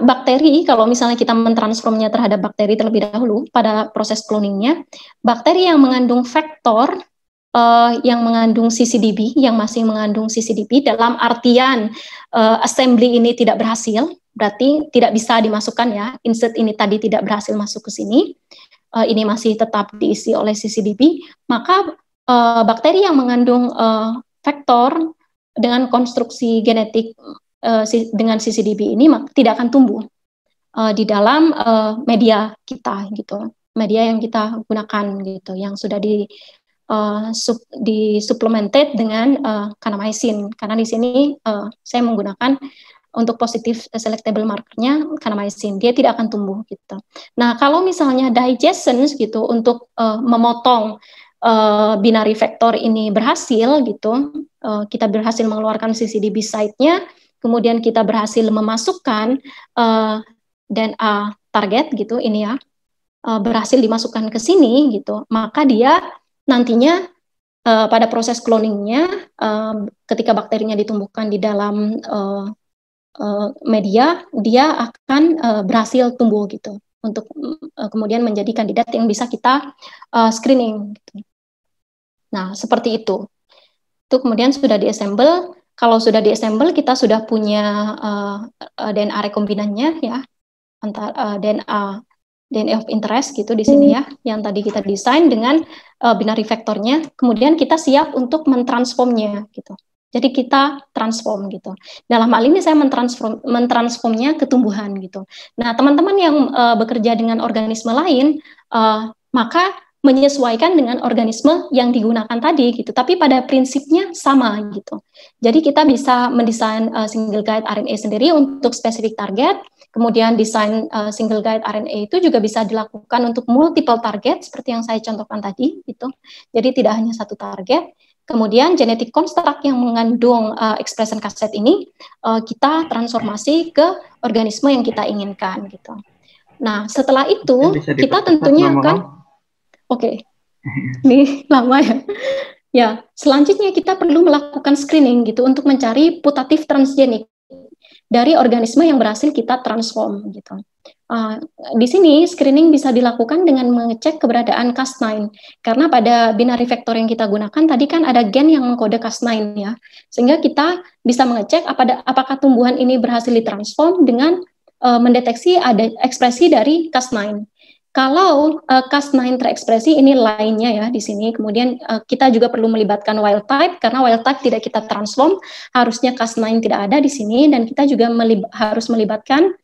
bakteri, kalau misalnya kita mentransformnya terhadap bakteri terlebih dahulu pada proses cloningnya, bakteri yang mengandung vektor yang mengandung CCDB, yang masih mengandung CCDB dalam artian assembly ini tidak berhasil, berarti tidak bisa dimasukkan ya, insert ini tadi tidak berhasil masuk ke sini, ini masih tetap diisi oleh CCDB, maka bakteri yang mengandung vektor dengan konstruksi genetik dengan CCDB ini tidak akan tumbuh di dalam media kita gitu, media yang kita gunakan gitu, yang sudah disuplemented dengan kanamycin, karena di sini saya menggunakan untuk positif selectable markernya kanamycin, dia tidak akan tumbuh gitu. Nah, kalau misalnya digestion gitu untuk memotong binary vector ini berhasil gitu, kita berhasil mengeluarkan CCDB site-nya, kemudian kita berhasil memasukkan DNA target gitu, ini ya, berhasil dimasukkan ke sini gitu, maka dia nantinya pada proses cloningnya, ketika bakterinya ditumbuhkan di dalam media, dia akan berhasil tumbuh gitu, untuk kemudian menjadi kandidat yang bisa kita screening gitu. Nah, seperti itu. Itu kemudian sudah diassemble. Kalau sudah diassemble, kita sudah punya DNA rekombinannya ya, antara DNA of interest gitu di sini ya, yang tadi kita desain dengan binary vektornya. Kemudian kita siap untuk mentransformnya gitu. Jadi kita transform gitu. Dalam hal ini saya mentransformnya ke tumbuhan gitu. Nah, teman-teman yang bekerja dengan organisme lain, maka menyesuaikan dengan organisme yang digunakan tadi gitu, tapi pada prinsipnya sama gitu. Jadi kita bisa mendesain single guide RNA sendiri untuk spesifik target, kemudian desain single guide RNA itu juga bisa dilakukan untuk multiple target seperti yang saya contohkan tadi gitu. Jadi tidak hanya satu target. Kemudian genetic construct yang mengandung expression cassette ini kita transformasi ke organisme yang kita inginkan gitu. Nah, setelah itu kita tentunya akan Oke. Ini lama ya. Ya, selanjutnya kita perlu melakukan screening gitu untuk mencari putatif transgenik dari organisme yang berhasil kita transform gitu. Di sini screening bisa dilakukan dengan mengecek keberadaan Cas9 karena pada binary vector yang kita gunakan tadi kan ada gen yang mengkode Cas9 ya, sehingga kita bisa mengecek apakah tumbuhan ini berhasil ditransform dengan mendeteksi ada ekspresi dari Cas9. Kalau Cas9 terekspresi ini lainnya ya di sini, kemudian kita juga perlu melibatkan wild type karena wild type tidak kita transform, harusnya Cas9 tidak ada di sini, dan kita juga harus melibatkan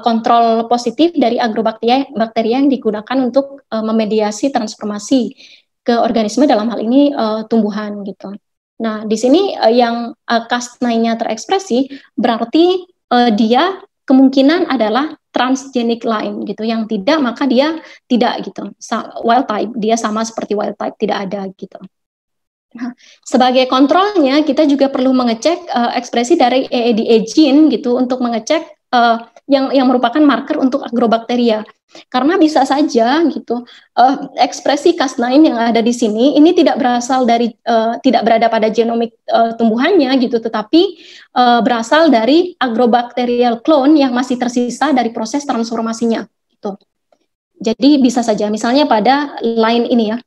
kontrol positif dari agrobakteri yang digunakan untuk memediasi transformasi ke organisme, dalam hal ini tumbuhan gitu. Nah, di sini yang Cas9-nya terekspresi berarti dia kemungkinan adalah transgenic line gitu. Yang tidak maka dia tidak gitu. Wild type, dia sama seperti wild type, tidak ada gitu. Nah, sebagai kontrolnya kita juga perlu mengecek ekspresi dari EEDA gene gitu untuk mengecek yang merupakan marker untuk agrobakteria. Karena bisa saja gitu ekspresi Cas9 yang ada di sini ini tidak berasal dari tidak berada pada genomik tumbuhannya gitu, tetapi berasal dari agrobacterial clone yang masih tersisa dari proses transformasinya gitu. Jadi bisa saja misalnya pada line ini ya,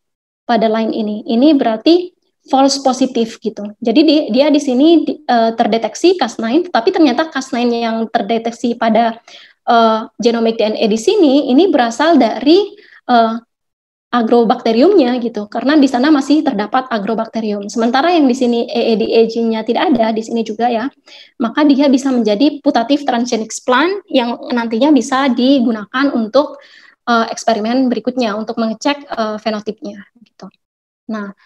pada line ini berarti false positif gitu. Jadi dia di sini terdeteksi Cas9, tapi ternyata Cas9 yang terdeteksi pada genomic DNA di sini ini berasal dari agrobakteriumnya gitu, karena di sana masih terdapat agrobakterium. Sementara yang di sini EEDA gene-nya tidak ada di sini juga ya, maka dia bisa menjadi putative transgenic plant yang nantinya bisa digunakan untuk eksperimen berikutnya untuk mengecek fenotipnya gitu. Nah,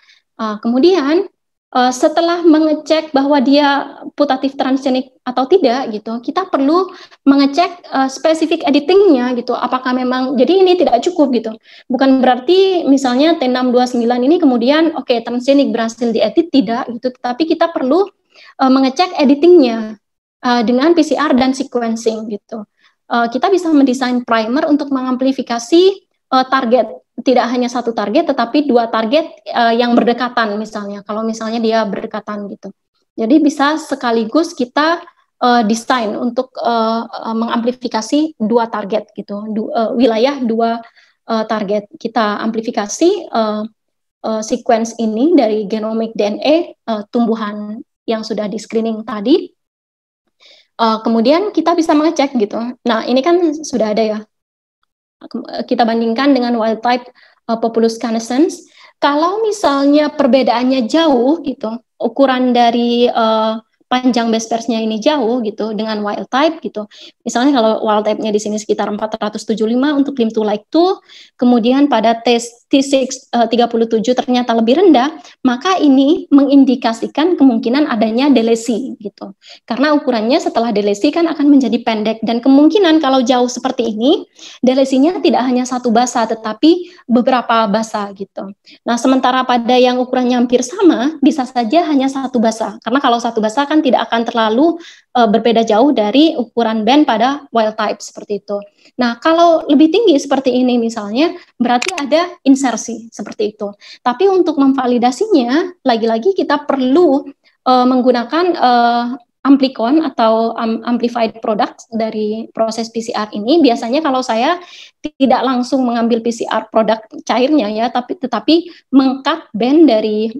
kemudian setelah mengecek bahwa dia putatif transgenik atau tidak gitu, kita perlu mengecek spesifik editingnya gitu. Apakah memang, jadi ini tidak cukup gitu. Bukan berarti misalnya T629 ini kemudian oke, transgenik berhasil diedit, tidak gitu. Tapi kita perlu mengecek editingnya dengan PCR dan sequencing gitu. Kita bisa mendesain primer untuk mengamplifikasi target, tidak hanya satu target tetapi dua target yang berdekatan, misalnya kalau misalnya dia berdekatan gitu. Jadi bisa sekaligus kita desain untuk mengamplifikasi dua target gitu, wilayah dua target. Kita amplifikasi sequence ini dari genomic DNA tumbuhan yang sudah di screening tadi. Kemudian kita bisa mengecek gitu. Nah, ini kan sudah ada ya, kita bandingkan dengan wild type Populus canescens. Kalau misalnya perbedaannya jauh gitu, ukuran dari panjang base pairs-nya ini jauh gitu dengan wild type gitu. Misalnya kalau wild type-nya di sini sekitar 475 untuk lim to like 2, kemudian pada T6 37 ternyata lebih rendah, maka ini mengindikasikan kemungkinan adanya delesi gitu. Karena ukurannya setelah delesi kan akan menjadi pendek, dan kemungkinan kalau jauh seperti ini delesinya tidak hanya satu basa tetapi beberapa basa gitu. Nah, sementara pada yang ukurannya hampir sama bisa saja hanya satu basa. Karena kalau satu basa kan tidak akan terlalu berbeda jauh dari ukuran band pada wild type seperti itu. Nah, kalau lebih tinggi seperti ini misalnya, berarti ada insersi seperti itu. Tapi untuk memvalidasinya, lagi-lagi kita perlu menggunakan amplicon atau amplified product dari proses PCR ini. Biasanya kalau saya tidak langsung mengambil PCR produk cairnya ya, tetapi mengcut band dari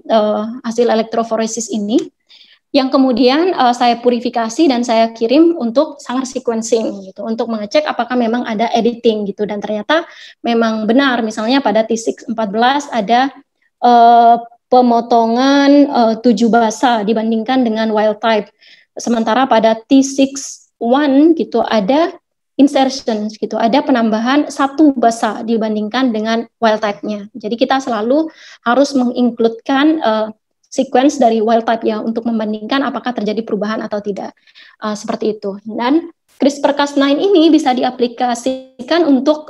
hasil elektroforesis ini, yang kemudian saya purifikasi dan saya kirim untuk Sanger sequencing gitu, untuk mengecek apakah memang ada editing gitu, dan ternyata memang benar. Misalnya pada T614 ada pemotongan 7 basa dibandingkan dengan wild type. Sementara pada T61 gitu ada insertion gitu, ada penambahan satu basa dibandingkan dengan wild type-nya. Jadi kita selalu harus menginkludkan sequence dari wild type ya untuk membandingkan apakah terjadi perubahan atau tidak. Seperti itu. Dan CRISPR-Cas9 ini bisa diaplikasikan untuk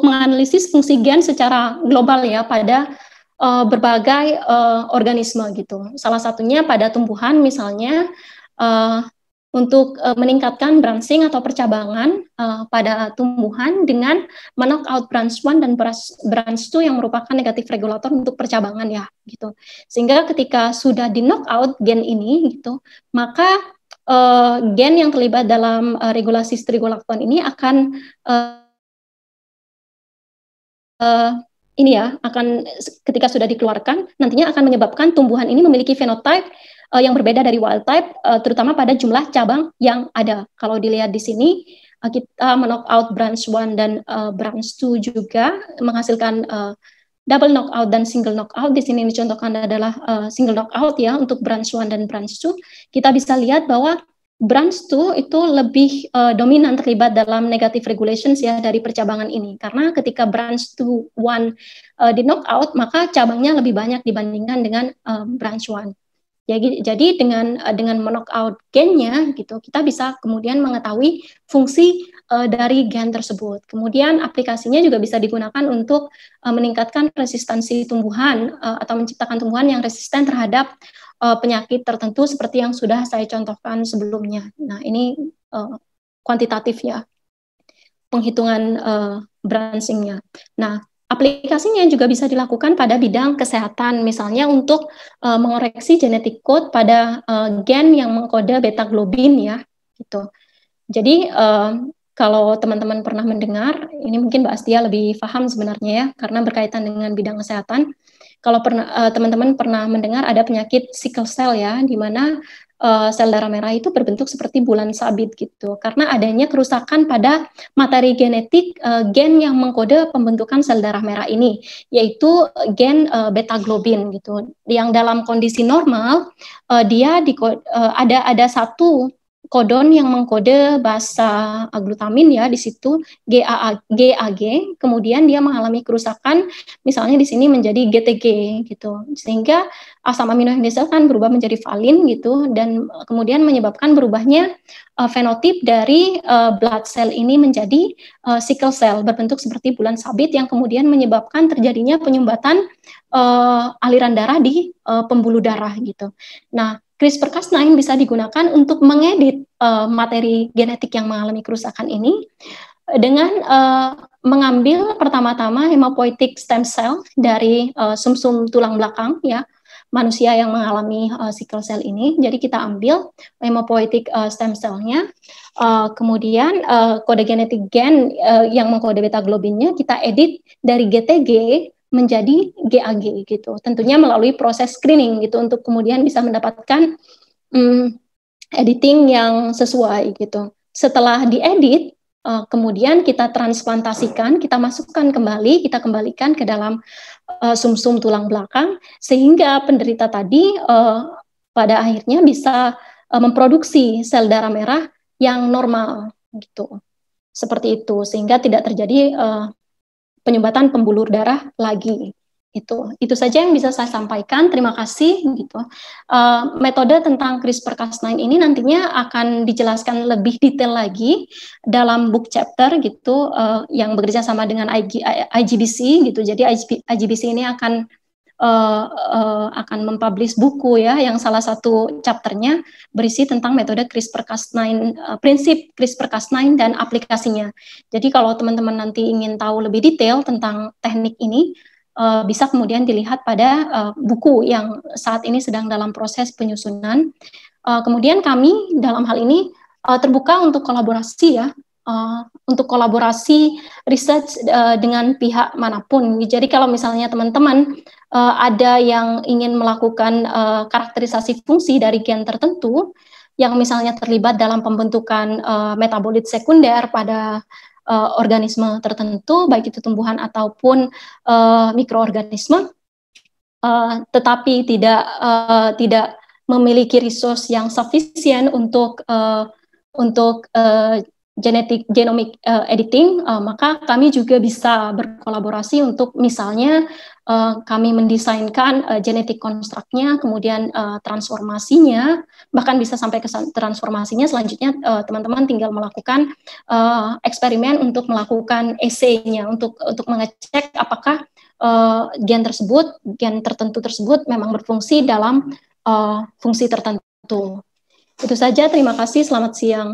menganalisis fungsi gen secara global ya pada berbagai organisme gitu. Salah satunya pada tumbuhan misalnya untuk meningkatkan branching atau percabangan pada tumbuhan dengan knock out branch 1 dan branch 2 yang merupakan negatif regulator untuk percabangan ya gitu. Sehingga ketika sudah di knock out gen ini gitu, maka gen yang terlibat dalam regulasi stigolakton ini akan ini ya akan ketika sudah dikeluarkan nantinya akan menyebabkan tumbuhan ini memiliki fenotype yang berbeda dari wild type, terutama pada jumlah cabang yang ada. Kalau dilihat di sini, kita knock out branch 1 dan branch 2 juga menghasilkan double knockout dan single knockout. Di sini dicontohkan adalah single knockout ya untuk branch 1 dan branch 2. Kita bisa lihat bahwa branch 2 itu lebih dominan terlibat dalam negative regulations ya dari percabangan ini. Karena ketika branch 2 di knockout, maka cabangnya lebih banyak dibandingkan dengan branch 1. Jadi dengan knockout gennya gitu, kita bisa kemudian mengetahui fungsi dari gen tersebut. Kemudian aplikasinya juga bisa digunakan untuk meningkatkan resistansi tumbuhan atau menciptakan tumbuhan yang resisten terhadap penyakit tertentu seperti yang sudah saya contohkan sebelumnya. Nah, ini kuantitatif ya, penghitungan branching-nya. Nah, aplikasinya juga bisa dilakukan pada bidang kesehatan, misalnya untuk mengoreksi genetic code pada gen yang mengkode beta globin ya, gitu. Jadi kalau teman-teman pernah mendengar, ini mungkin Mbak Astia lebih paham sebenarnya ya, karena berkaitan dengan bidang kesehatan. Kalau teman-teman pernah mendengar ada penyakit sickle cell ya, di mana sel darah merah itu berbentuk seperti bulan sabit gitu, karena adanya kerusakan pada materi genetik gen yang mengkode pembentukan sel darah merah ini, yaitu gen beta globin gitu. Yang dalam kondisi normal dia ada satu kodon yang mengkode basa glutamin ya di situ GAG, kemudian dia mengalami kerusakan misalnya di sini menjadi GTG gitu, sehingga asam amino yang dihasilkan berubah menjadi valin gitu, dan kemudian menyebabkan berubahnya fenotip dari blood cell ini menjadi sickle cell berbentuk seperti bulan sabit yang kemudian menyebabkan terjadinya penyumbatan aliran darah di pembuluh darah gitu. Nah, CRISPR-Cas9 bisa digunakan untuk mengedit materi genetik yang mengalami kerusakan ini dengan mengambil pertama-tama hematopoietic stem cell dari sumsum tulang belakang ya manusia yang mengalami sickle cell ini. Jadi kita ambil hematopoietic stem cell-nya, kemudian kode genetik gen yang mengkode beta globinnya kita edit dari GTG menjadi GAG gitu. Tentunya melalui proses screening gitu untuk kemudian bisa mendapatkan editing yang sesuai gitu. Setelah diedit, kemudian kita transplantasikan, kita masukkan kembali, kita kembalikan ke dalam sumsum tulang belakang sehingga penderita tadi pada akhirnya bisa memproduksi sel darah merah yang normal gitu. Seperti itu sehingga tidak terjadi penyumbatan pembuluh darah lagi. Itu saja yang bisa saya sampaikan. Terima kasih gitu. Metode tentang CRISPR-Cas9 ini nantinya akan dijelaskan lebih detail lagi dalam book chapter gitu yang bekerja sama dengan IGBC gitu. Jadi IGBC ini akan mempublish buku ya yang salah satu chapternya berisi tentang metode CRISPR-Cas9, prinsip CRISPR-Cas9 dan aplikasinya. Jadi kalau teman-teman nanti ingin tahu lebih detail tentang teknik ini, bisa kemudian dilihat pada buku yang saat ini sedang dalam proses penyusunan. Kemudian kami dalam hal ini terbuka untuk kolaborasi ya, untuk kolaborasi research dengan pihak manapun. Jadi kalau misalnya teman-teman ada yang ingin melakukan karakterisasi fungsi dari gen tertentu yang misalnya terlibat dalam pembentukan metabolit sekunder pada organisme tertentu, baik itu tumbuhan ataupun mikroorganisme, tetapi tidak memiliki resource yang sufficient untuk genomic editing, maka kami juga bisa berkolaborasi untuk misalnya kami mendesainkan genetic construct-nya, kemudian transformasinya, bahkan bisa sampai ke transformasinya. Selanjutnya teman-teman tinggal melakukan eksperimen untuk melakukan assay-nya, untuk mengecek apakah gen tertentu tersebut memang berfungsi dalam fungsi tertentu. Itu saja, terima kasih, selamat siang.